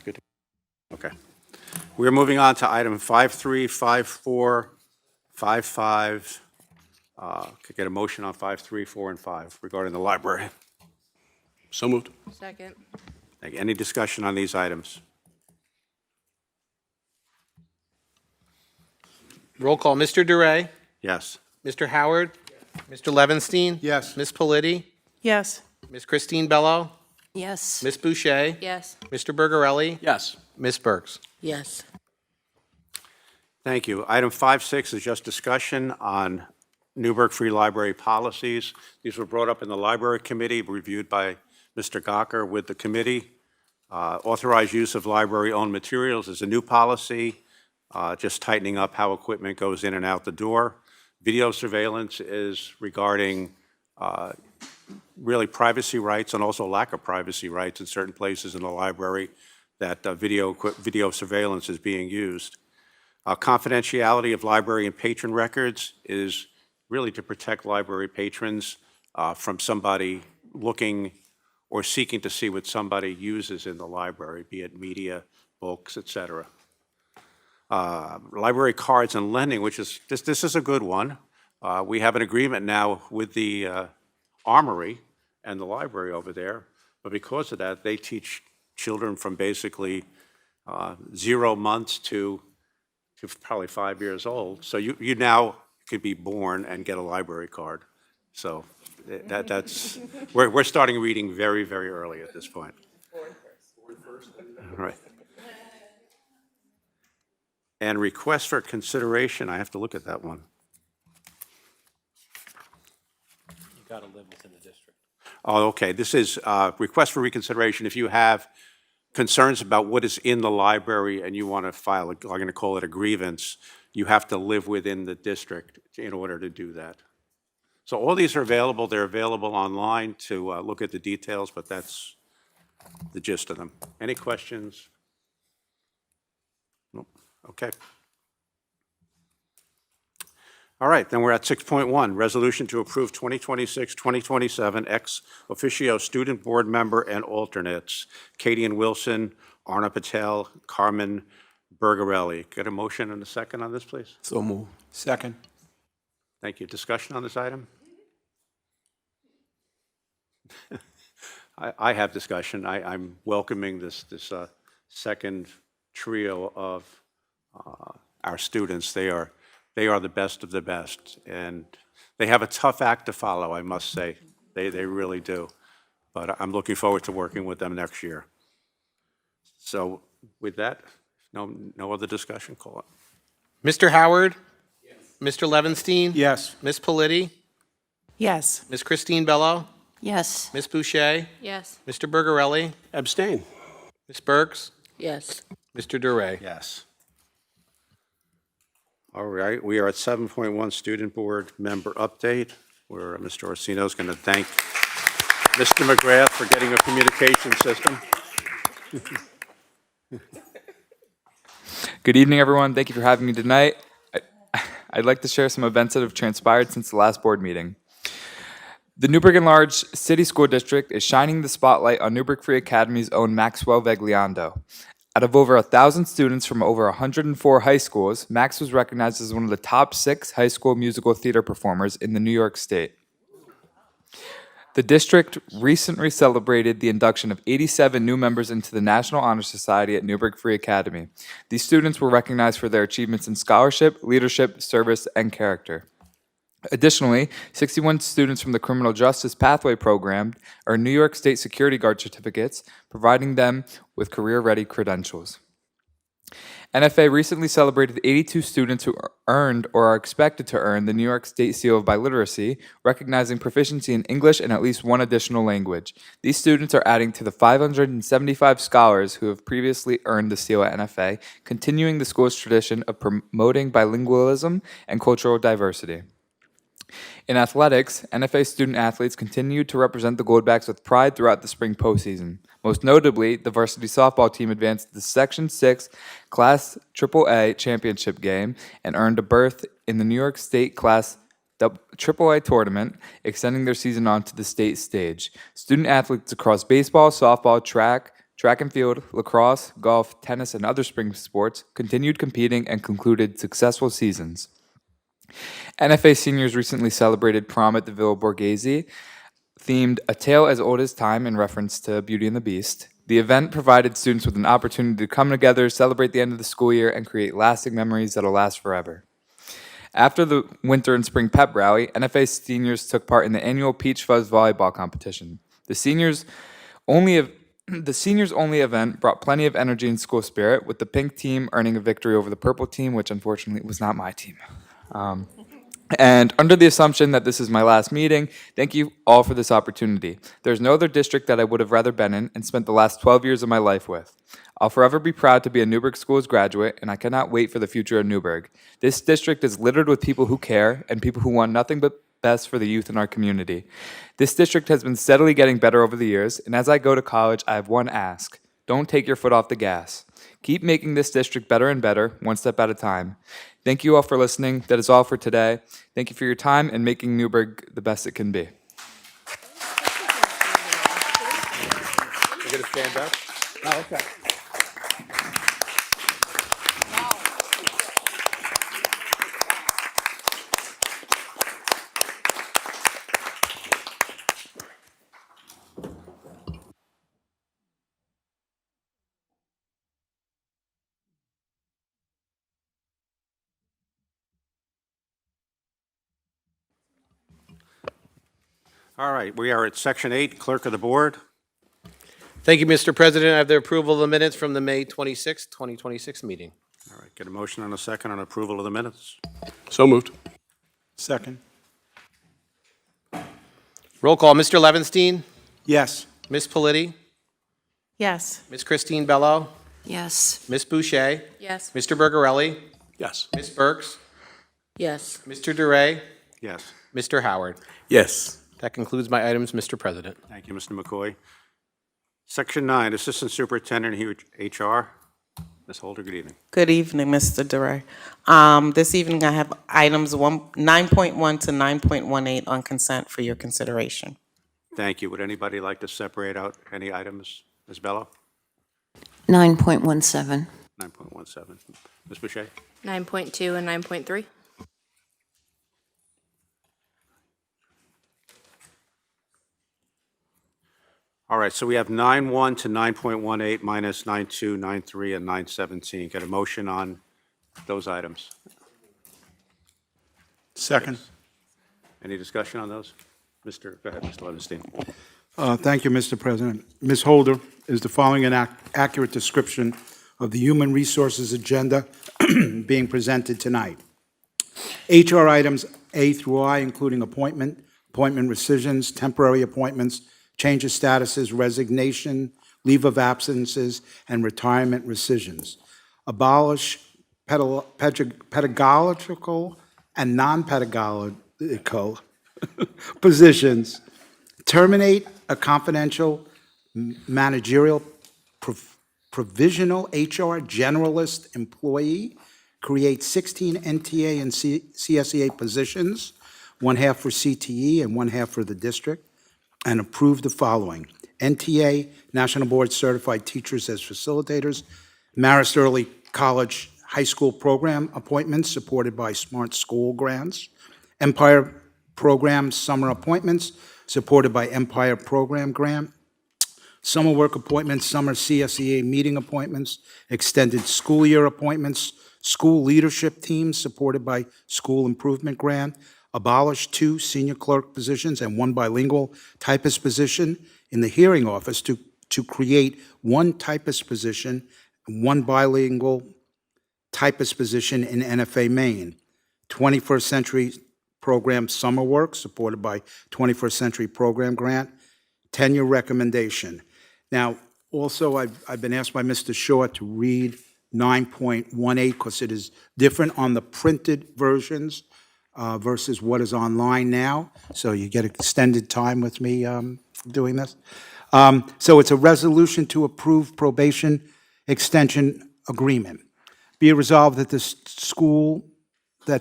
Good. Okay. We're moving on to item 53, 54, 55. Could get a motion on 5, 3, 4, and 5 regarding the library. So moved. Second. Any discussion on these items? Roll call, Mr. Duray, Yes. Mr. Howard, Mr. Levenstein. Yes. Ms. Politi, Yes. Ms. Christine Bello, Yes. Ms. Boucher, Yes. Mr. Bergarelli, Yes. Ms. Burks. Yes. Thank you. Item 5, 6 is just discussion on Newburgh Free Library policies. These were brought up in the Library Committee, reviewed by Mr. Gawker with the committee. Authorized use of library-owned materials is a new policy, just tightening up how equipment goes in and out the door. Video surveillance is regarding really privacy rights and also lack of privacy rights in certain places in the library that video surveillance is being used. Confidentiality of library and patron records is really to protect library patrons from somebody looking or seeking to see what somebody uses in the library, be it media, books, et cetera. Library cards and lending, which is, this is a good one. We have an agreement now with the Armory and the library over there, but because of that, they teach children from basically 0 months to probably 5 years old. So you now could be born and get a library card. So that's, we're starting reading very, very early at this point. All right. And request for consideration, I have to look at that one. You got to live within the district. Oh, okay, this is request for reconsideration. If you have concerns about what is in the library and you want to file, I'm going to call it a grievance, you have to live within the district in order to do that. So all these are available. They're available online to look at the details, but that's the gist of them. Any questions? Nope. Okay. All right, then we're at 6.1, resolution to approve 2026-2027 ex officio student board member and alternates, Katie and Wilson, Arna Patel, Carmen Bergarelli. Get a motion and a second on this, please? So move. Second. Thank you. Discussion on this item? I have discussion. I'm welcoming this second trio of our students. They are the best of the best, and they have a tough act to follow, I must say. They really do. But I'm looking forward to working with them next year. So with that, no other discussion, call it. Mr. Howard? Yes. Mr. Levenstein? Yes. Ms. Politi? Yes. Ms. Christine Bello? Yes. Ms. Boucher? Yes. Mr. Bergarelli? Abstain. Ms. Burks? Yes. Mr. Duray? Yes. All right, we are at 7.1 Student Board Member Update, where Mr. Orsino is going to thank Mr. McGrath for getting a communication system. Good evening, everyone. Thank you for having me tonight. I'd like to share some events that have transpired since the last board meeting. The Newburgh Enlarged City School District is shining the spotlight on Newburgh Free Academy's own Maxwell Vegliando. Out of over 1,000 students from over 104 high schools, Max was recognized as one of the top 6 high school musical theater performers in the New York State. The district recently celebrated the induction of 87 new members into the National Honor Society at Newburgh Free Academy. These students were recognized for their achievements in scholarship, leadership, service, and character. Additionally, 61 students from the Criminal Justice Pathway Program earned New York State Security Guard certificates, providing them with career-ready credentials. NFA recently celebrated 82 students who earned or are expected to earn the New York State Seal of Biliteracy, recognizing proficiency in English and at least one additional language. These students are adding to the 575 scholars who have previously earned the seal at NFA, continuing the school's tradition of promoting bilingualism and cultural diversity. In athletics, NFA student athletes continued to represent the Goldbacks with pride throughout the spring postseason. Most notably, the varsity softball team advanced to the Section 6 Class AAA championship game and earned a berth in the New York State Class AAA tournament, extending their season on to the state stage. Student athletes across baseball, softball, track and field, lacrosse, golf, tennis, and other spring sports continued competing and concluded successful seasons. NFA seniors recently celebrated prom at the Villa Borghese, themed A Tale as Old as Time in reference to Beauty and the Beast. The event provided students with an opportunity to come together, celebrate the end of the school year, and create lasting memories that'll last forever. After the winter and spring pep rally, NFA seniors took part in the annual Peach Fuzz volleyball competition. The seniors only event brought plenty of energy and school spirit, with the pink team earning a victory over the purple team, which unfortunately was not my team. And under the assumption that this is my last meeting, thank you all for this opportunity. There's no other district that I would have rather been in and spent the last 12 years of my life with. I'll forever be proud to be a Newburgh Schools graduate, and I cannot wait for the future of Newburgh. This district is littered with people who care and people who want nothing but best for the youth in our community. This district has been steadily getting better over the years, and as I go to college, I have one ask. Don't take your foot off the gas. Keep making this district better and better, one step at a time. Thank you all for listening. That is all for today. Thank you for your time and making Newburgh the best it can be. You're going to stand up? Oh, okay. All right, we are at Section 8, Clerk of the Board. Thank you, Mr. President. I have the approval of the minutes from the May 26, 2026 meeting. All right, get a motion and a second on approval of the minutes. So moved. Second. Roll call, Mr. Levinstein, Yes. Ms. Politi, Yes. Ms. Christine Bello, Yes. Ms. Boucher, Yes. Mr. Bergarelli, Yes. Ms. Burks, Yes. Mr. DeRay, Yes. Mr. Howard. Yes. That concludes my items, Mr. President. Thank you, Mr. McCoy. Section 9, Assistant Superintendent HR. Ms. Holder, good evening. Good evening, Mr. DeRay. This evening I have items 9.1 to 9.18 on consent for your consideration. Thank you. Would anybody like to separate out any items? Ms. Bello? 9.17. 9.17. Ms. Boucher? 9.2 and 9.3. All right, so we have 9.1 to 9.18 minus 9.2, 9.3, and 9.17. Get a motion on those items. Second. Any discussion on those? Go ahead, Mr. Levinstein. Thank you, Mr. President. Ms. Holder, is the following an accurate description of the human resources agenda being presented tonight? HR items A through I, including appointment rescissions, temporary appointments, change of statuses, resignation, leave of absences, and retirement rescissions. Abolish pedagogical and non-pedagogical positions. Terminate a confidential managerial provisional HR generalist employee. Create 16 NTA and CSEA positions, one half for CTE and one half for the district. And approve the following: NTA, National Board Certified Teachers as Facilitators, Marist Early College High School Program appointments supported by Smart School grants, Empire Program Summer appointments supported by Empire Program grant, summer work appointments, summer CSEA meeting appointments, extended school year appointments, school leadership teams supported by School Improvement Grant, abolish 2 senior clerk positions and 1 bilingual typist position in the hearing office to create 1 typist position, 1 bilingual typist position in NFA Maine. 21st Century Program Summer Work, supported by 21st Century Program Grant. Tenure recommendation. Now, also, I've been asked by Mr. Shaw to read 9.18 because it is different on the printed versions versus what is online now. So you get extended time with me doing this. So it's a resolution to approve probation extension agreement. Be it resolved that the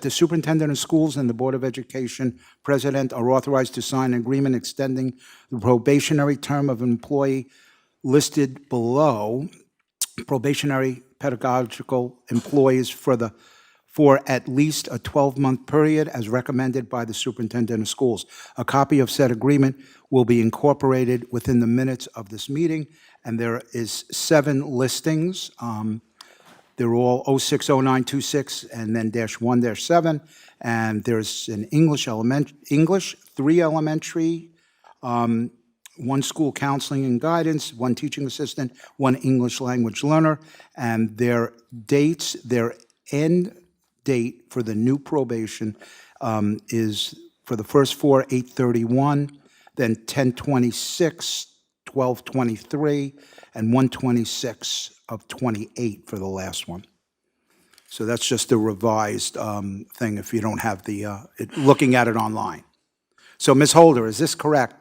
superintendent of schools and the Board of Education president are authorized to sign an agreement extending the probationary term of an employee listed below, probationary pedagogical employees for at least a 12-month period as recommended by the superintendent of schools. A copy of said agreement will be incorporated within the minutes of this meeting, and there is 7 listings. They're all 060926 and then -1-7, and there's an English, 3 elementary, 1 school counseling and guidance, 1 teaching assistant, 1 English language learner, and their dates, their end date for the new probation is for the first four, 8/31, then 10/26, 12/23, and 1/26 of '28 for the last one. So that's just a revised thing if you don't have looking at it online. So Ms. Holder, is this correct,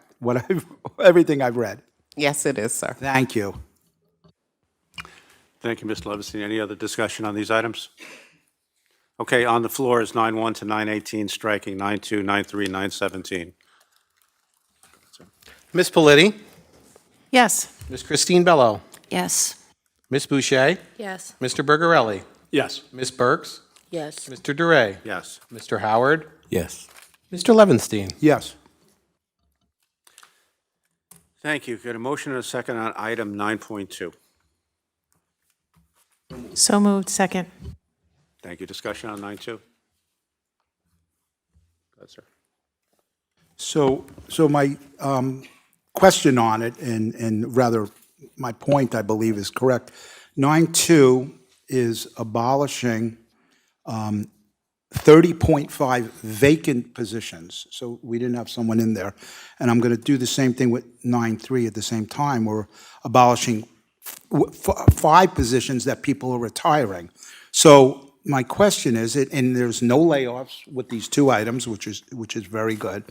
everything I've read? Yes, it is, sir. Thank you. Thank you, Mr. Levinstein. Any other discussion on these items? Okay, on the floor is 9-1 to 9-18, striking 9-2, 9-3, 9-17. Ms. Politi, Yes. Ms. Christine Bello, Yes. Ms. Boucher, Yes. Mr. Bergarelli, Yes. Ms. Burks, Yes. Mr. DeRay, Yes. Mr. Howard, Yes. Mr. Levinstein. Yes. Thank you. Get a motion and a second on item 9.2. So moved. Second. Thank you. Discussion on 9.2? Go ahead, sir. So my question on it, and rather my point, I believe, is correct. 9.2 is abolishing 30.5 vacant positions. So we didn't have someone in there. And I'm going to do the same thing with 9.3 at the same time. We're abolishing 5 positions that people are retiring. So my question is, and there's no layoffs with these 2 items, which is very good.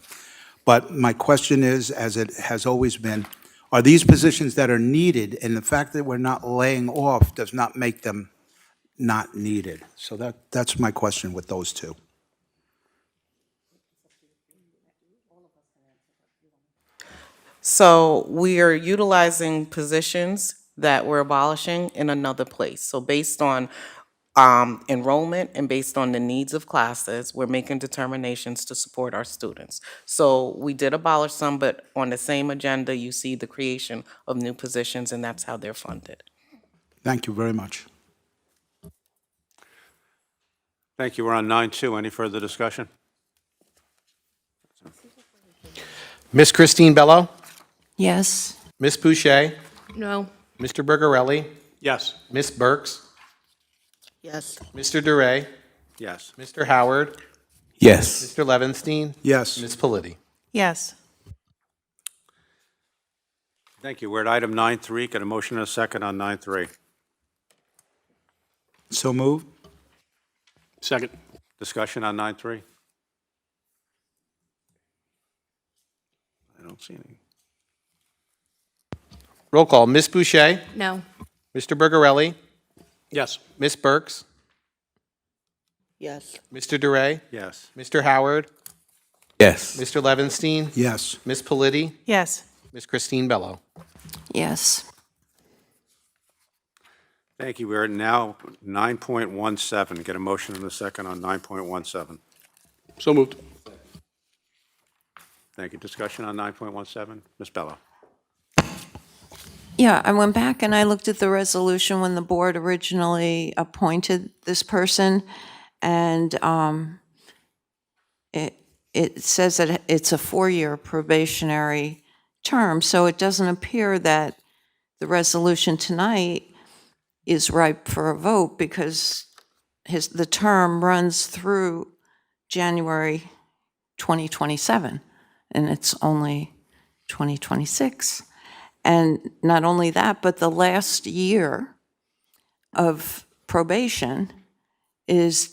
But my question is, as it has always been, are these positions that are needed, and the fact that we're not laying off does not make them not needed? So that's my question with those 2. So we are utilizing positions that we're abolishing in another place. So based on enrollment and based on the needs of classes, we're making determinations to support our students. So we did abolish some, but on the same agenda, you see the creation of new positions, and that's how they're funded. Thank you very much. Thank you. We're on 9.2. Any further discussion? Ms. Christine Bello, Yes. Ms. Boucher, No. Mr. Bergarelli, Yes. Ms. Burks, Yes. Mr. DeRay, Yes. Mr. Howard, Yes. Mr. Levinstein, Yes. Ms. Politi. Yes. Thank you. We're at item 9.3. Get a motion and a second on 9.3. So moved? Second. Discussion on 9.3? I don't see any. Roll call, Ms. Boucher, No. Mr. Bergarelli, Yes. Ms. Burks, Yes. Mr. DeRay, Yes. Mr. Howard, Yes. Mr. Levinstein, Yes. Ms. Politi, Yes. Ms. Christine Bello. Yes. Thank you. We're at now 9.17. Get a motion and a second on 9.17. So moved. Thank you. Discussion on 9.17? Ms. Bello. Yeah, I went back and I looked at the resolution when the board originally appointed this person, and it says that it's a 4-year probationary term, so it doesn't appear that the resolution tonight is ripe for a vote because the term runs through January 2027, and it's only 2026. And not only that, but the last year of probation is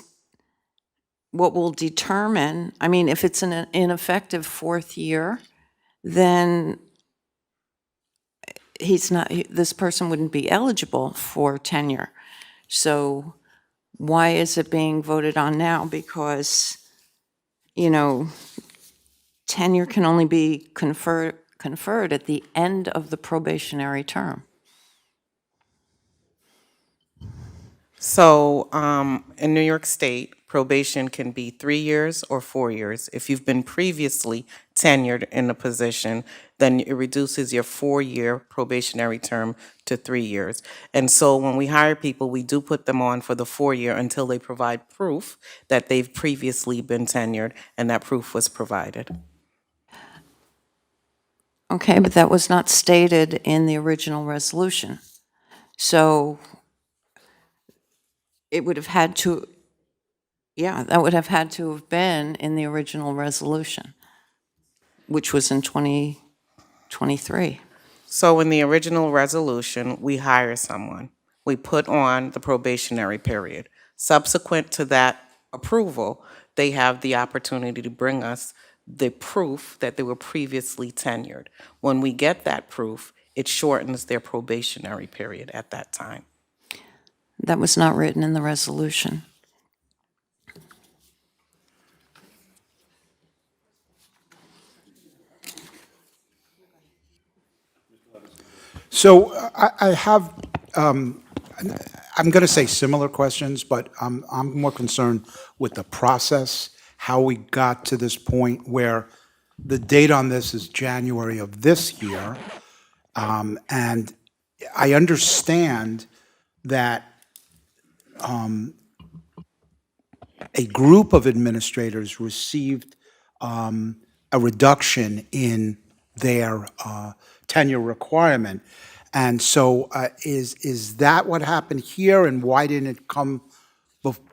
what will determine, I mean, if it's an ineffective 4th year, then this person wouldn't be eligible for tenure. So why is it being voted on now? Because, tenure can only be conferred at the end of the probationary term. So in New York State, probation can be 3 years or 4 years. If you've been previously tenured in a position, then it reduces your 4-year probationary term to 3 years. And so when we hire people, we do put them on for the 4-year until they provide proof that they've previously been tenured and that proof was provided. Okay, but that was not stated in the original resolution. So it would have had to Yeah, that would have had to have been in the original resolution, which was in 2023. So in the original resolution, we hire someone. We put on the probationary period. Subsequent to that approval, they have the opportunity to bring us the proof that they were previously tenured. When we get that proof, it shortens their probationary period at that time. That was not written in the resolution. So I have, I'm going to say similar questions, but I'm more concerned with the process, how we got to this point where the date on this is January of this year. And I understand that a group of administrators received a reduction in their tenure requirement. And so is that what happened here, and why didn't it come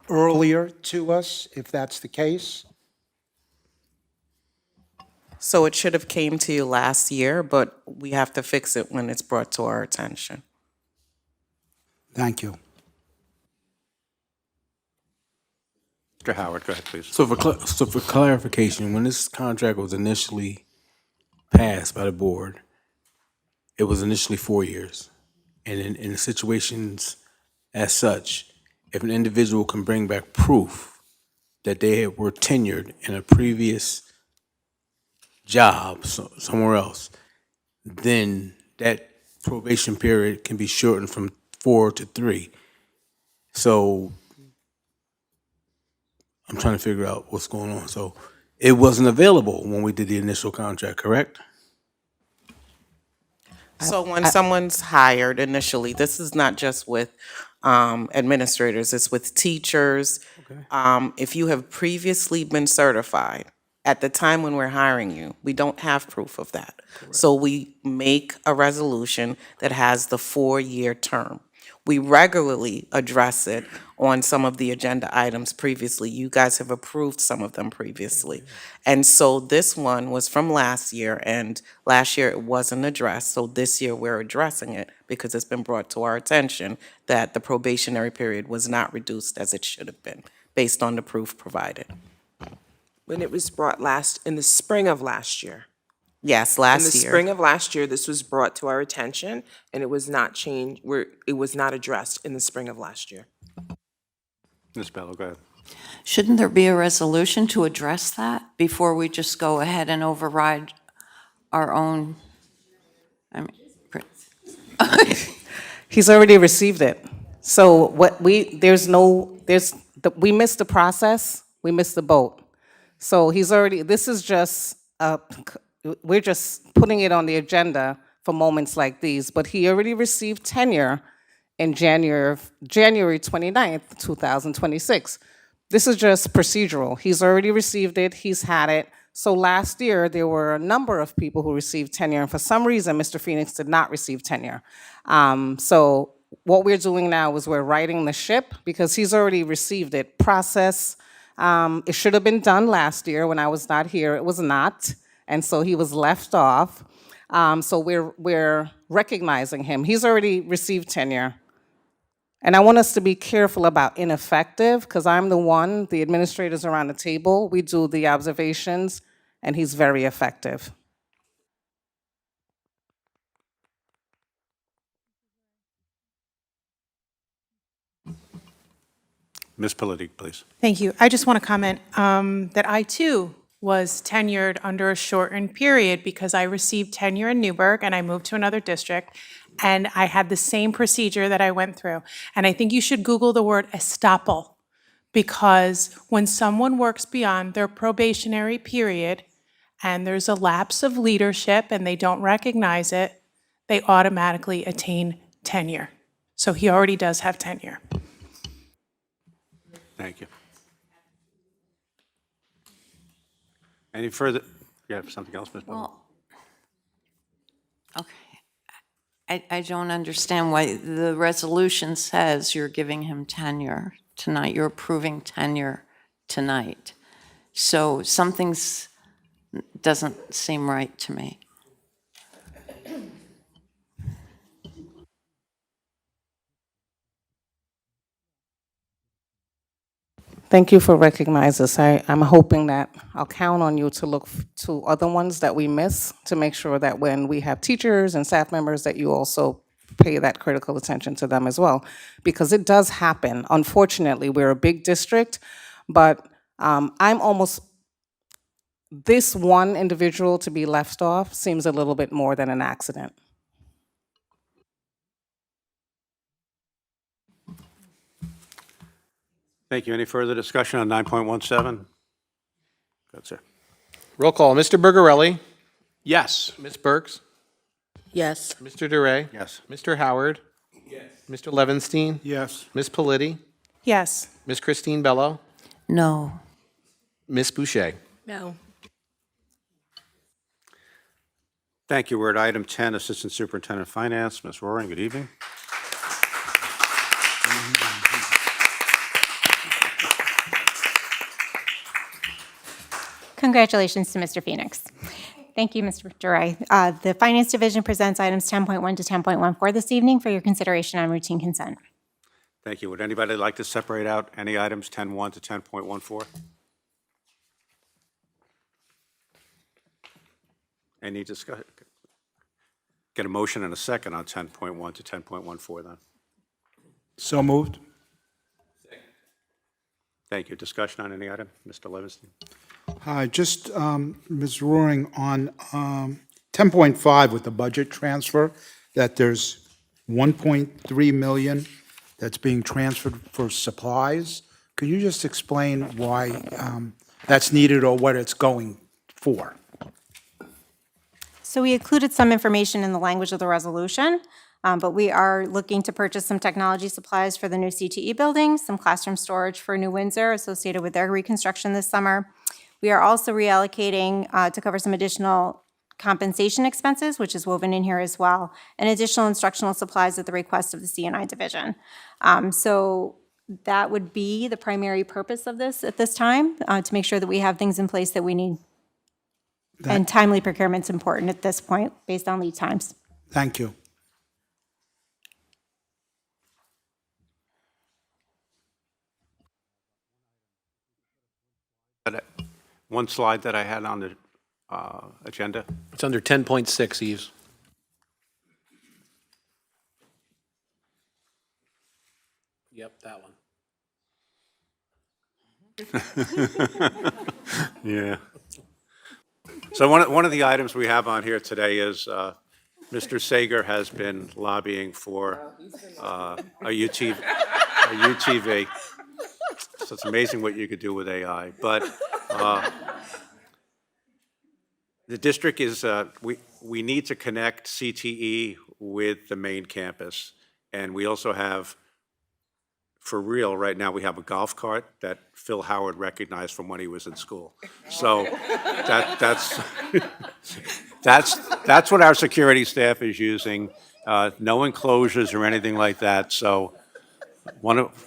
earlier to us, if that's the case? So it should have came to you last year, but we have to fix it when it's brought to our attention. Thank you. Mr. Howard, go ahead, please. So for clarification, when this contract was initially passed by the board, it was initially 4 years. And in situations as such, if an individual can bring back proof that they were tenured in a previous job somewhere else, then that probation period can be shortened from 4 to 3. So I'm trying to figure out what's going on. So it wasn't available when we did the initial contract, correct? So when someone's hired initially, this is not just with administrators, it's with teachers. If you have previously been certified, at the time when we're hiring you, we don't have proof of that. So we make a resolution that has the 4-year term. We regularly address it on some of the agenda items previously. You guys have approved some of them previously. And so this one was from last year, and last year it wasn't addressed. So this year we're addressing it because it's been brought to our attention that the probationary period was not reduced as it should have been, based on the proof provided. When it was brought in the spring of last year. Yes, last year. In the spring of last year, this was brought to our attention, and it was not changed, it was not addressed in the spring of last year. Ms. Bello, go ahead. Shouldn't there be a resolution to address that before we just go ahead and override our own? I mean, He's already received it. So we missed the process, we missed the boat. So this is just, we're just putting it on the agenda for moments like these, but he already received tenure in January 29th, 2026. This is just procedural. He's already received it, he's had it. So last year, there were a number of people who received tenure, and for some reason, Mr. Phoenix did not receive tenure. So what we're doing now is we're righting the ship because he's already received it. Process, it should have been done last year when I was not here. It was not, and so he was left off. So we're recognizing him. He's already received tenure. And I want us to be careful about ineffective, because I'm the administrators around the table, we do the observations, and he's very effective. Ms. Politique, please. Thank you. I just want to comment that I, too, was tenured under a shortened period because I received tenure in Newburgh and I moved to another district, and I had the same procedure that I went through. And I think you should Google the word estoppel, because when someone works beyond their probationary period and there's a lapse of leadership and they don't recognize it, they automatically attain tenure. So he already does have tenure. Thank you. Any further? You have something else, Ms. Bello? Well, okay. I don't understand why the resolution says you're giving him tenure tonight. You're approving tenure tonight. So something's doesn't seem right to me. Thank you for recognizing us. I'm hoping that I'll count on you to look to other ones that we miss to make sure that when we have teachers and staff members that you also pay that critical attention to them as well. Because it does happen. Unfortunately, we're a big district, but I'm almost, this one individual to be left off seems a little bit more than an accident. Thank you. Any further discussion on 9.17? Good, sir. Roll call, Mr. Bergarelli, Yes. Ms. Burks, Yes. Mr. DeRay. Yes. Mr. Howard. Yes. Mr. Levinstein. Yes. Ms. Politi. Yes. Ms. Christine Bello. No. Ms. Boucher. No. Thank you. We're at item 10, Assistant Superintendent of Finance. Ms. Roaring, good evening. Congratulations to Mr. Phoenix. Thank you, Mr. Duray. The Finance Division presents items 10.1 to 10.14 this evening for your consideration on routine consent. Thank you. Would anybody like to separate out any items 10.1 to 10.14? Any discussion? Get a motion and a second on 10.1 to 10.14 then. So moved. Thank you. Discussion on any item? Mr. Levinstein? Hi, just, Ms. Roaring, on 10.5 with the budget transfer, that there's 1.3 million that's being transferred for supplies. Could you just explain why that's needed or what it's going for? So we included some information in the language of the resolution, but we are looking to purchase some technology supplies for the new CTE building, some classroom storage for New Windsor associated with their reconstruction this summer. We are also reallocating to cover some additional compensation expenses, which is woven in here as well, and additional instructional supplies at the request of the C&I division. So that would be the primary purpose of this at this time, to make sure that we have things in place that we need. And timely procurement's important at this point, based on lead times. Thank you. One slide that I had on the agenda. It's under 10.6, Eves. Yep, that one. Yeah. So one of the items we have on here today is Mr. Sager has been lobbying for a UTV. So it's amazing what you could do with AI. But the district is, we need to connect CTE with the main campus. And we also have, for real, right now, we have a golf cart that Phil Howard recognized from when he was in school. So that's what our security staff is using. No enclosures or anything like that. So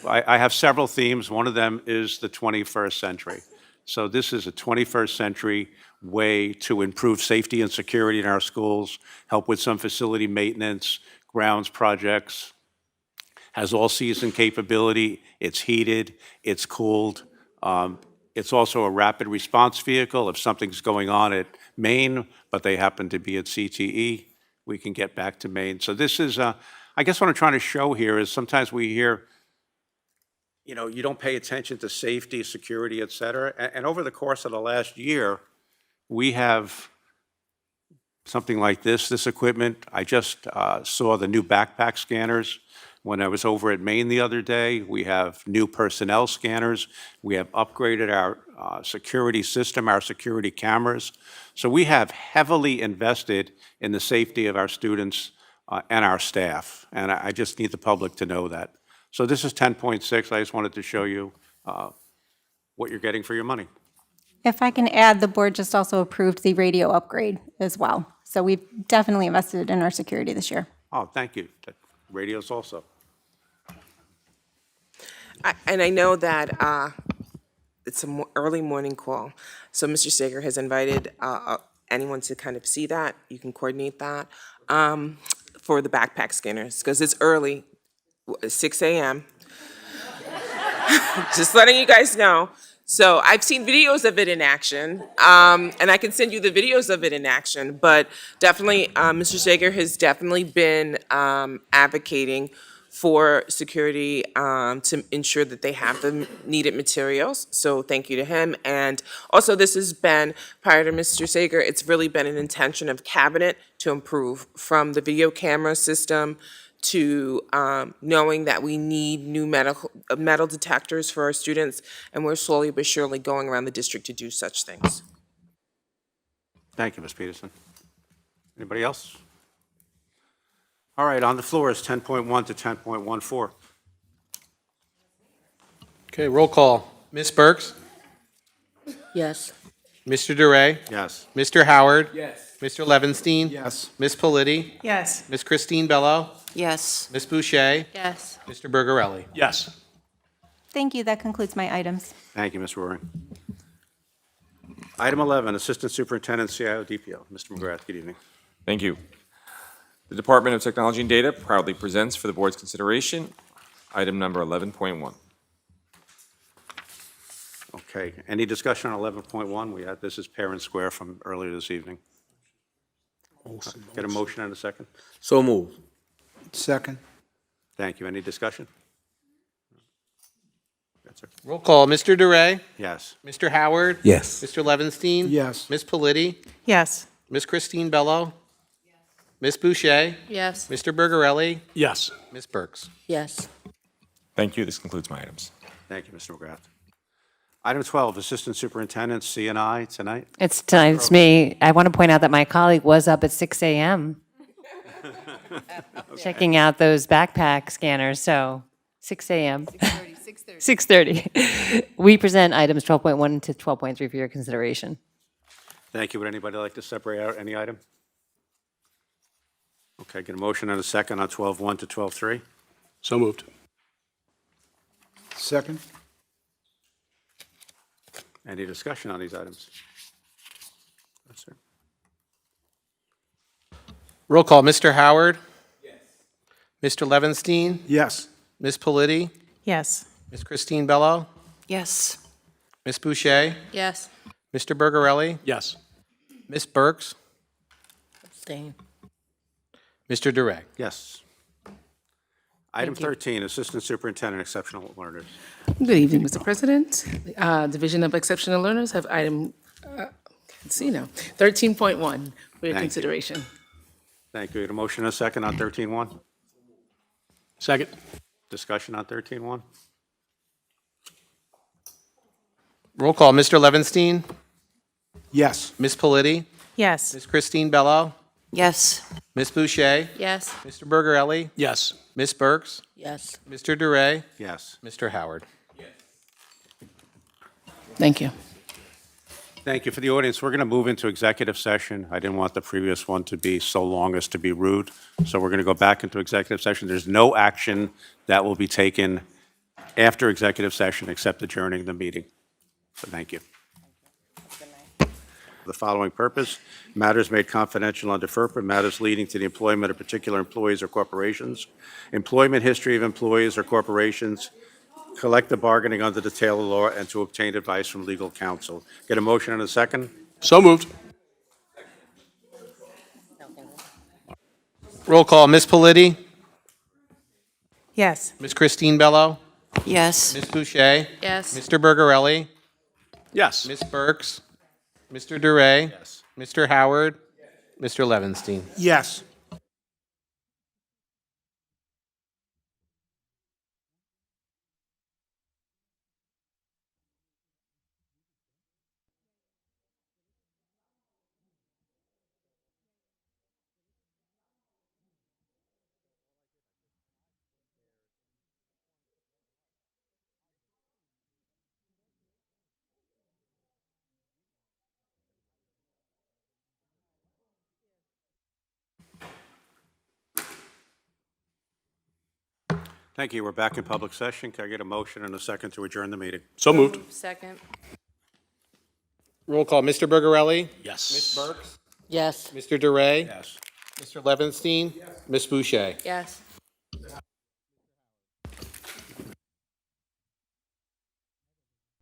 I have several themes. One of them is the 21st century. So this is a 21st century way to improve safety and security in our schools, help with some facility maintenance, grounds projects, has all-season capability, it's heated, it's cooled. It's also a rapid response vehicle. If something's going on at Maine, but they happen to be at CTE, we can get back to Maine. So this is, I guess what I'm trying to show here is sometimes we hear, you know, you don't pay attention to safety, security, et cetera. And over the course of the last year, we have something like this equipment. I just saw the new backpack scanners when I was over at Maine the other day. We have new personnel scanners. We have upgraded our security system, our security cameras. So we have heavily invested in the safety of our students and our staff. And I just need the public to know that. So this is 10.6. I just wanted to show you what you're getting for your money. If I can add, the board just also approved the radio upgrade as well. So we've definitely invested in our security this year. Oh, thank you. Radios also. And I know that it's an early morning call. So Mr. Sager has invited anyone to kind of see that. You can coordinate that for the backpack scanners, because it's early, 6 a.m. Just letting you guys know. So I've seen videos of it in action, and I can send you the videos of it in action, but definitely, Mr. Sager has definitely been advocating for security to ensure that they have the needed materials. So thank you to him. And also, this has been, prior to Mr. Sager, it's really been an intention of cabinet to improve, from the video camera system to knowing that we need new metal detectors for our students, and we're slowly but surely going around the district to do such things. Thank you, Ms. Peterson. Anybody else? All right, on the floor is 10.1 to 10.14. Okay, roll call. Ms. Burks? Yes. Mr. DeRay? Yes. Mr. Howard? Yes. Mr. Levinstein? Yes. Ms. Politi? Yes. Ms. Christine Bello? Yes. Ms. Boucher? Yes. Mr. Bergarelli? Yes. Thank you. That concludes my items. Thank you, Ms. Roaring. Item 11, Assistant Superintendent, CIO, DPO. Mr. McGrath, good evening. Thank you. The Department of Technology and Data proudly presents for the board's consideration item number 11.1. Okay, any discussion on 11.1? This is Parent Square from earlier this evening. Get a motion and a second? So moved. Second. Thank you. Any discussion? That's it. Roll call. Mr. DeRay? Yes. Mr. Howard? Yes. Mr. Levinstein? Yes. Ms. Politi? Yes. Ms. Christine Bello? Ms. Boucher? Yes. Mr. Bergarelli? Yes. Ms. Burks? Yes. Thank you. This concludes my items. Thank you, Mr. McGrath. Item 12, Assistant Superintendent, CNI, tonight. It's me. I want to point out that my colleague was up at 6 a.m. checking out those backpack scanners, so 6 a.m. 6:30. We present items 12.1 to 12.3 for your consideration. Thank you. Would anybody like to separate out any item? Okay, get a motion and a second on 12.1 to 12.3. So moved. Second. Any discussion on these items? Yes, sir. Roll call. Mr. Howard? Yes. Mr. Levinstein? Yes. Ms. Politi? Yes. Ms. Christine Bello? Yes. Ms. Boucher? Yes. Mr. Bergarelli? Yes. Ms. Burks? Abstain. Mr. DeRay? Yes. Item 13, Assistant Superintendent, Exceptional Learners. Good evening, Mr. President. Division of Exceptional Learners have item, let's see now, 13.1 for your Thank you. consideration. Thank you. Get a motion and a second on 13.1. Second. Discussion on 13.1. Roll call. Mr. Levinstein? Yes. Ms. Politi? Yes. Ms. Christine Bello? Yes. Ms. Boucher? Yes. Mr. Bergarelli? Yes. Ms. Burks? Yes. Mr. DeRay? Yes. Mr. Howard? Thank you. Thank you. For the audience, we're going to move into executive session. I didn't want the previous one to be so long as to be rude, so we're going to go back into executive session. There's no action that will be taken after executive session except adjourning the meeting. So thank you. The following purpose: matters made confidential under FERPA, matters leading to the employment of particular employees or corporations, employment history of employees or corporations, collective bargaining under the Taylor law, and to obtain advice from legal counsel. Get a motion and a second? So moved. Roll call. Ms. Politi? Yes. Ms. Christine Bello? Yes. Ms. Boucher? Yes. Mr. Bergarelli? Yes. Ms. Burks? Mr. DeRay? Yes. Mr. Howard? Mr. Levinstein? Yes. Thank you. We're back in public session. Can I get a motion and a second to adjourn the meeting? So moved. Second. Roll call, Mr. Bergarelli? Yes. Ms. Burks? Yes. Mr. DeRay? Yes. Mr. Levinstein? Ms. Boucher? Yes.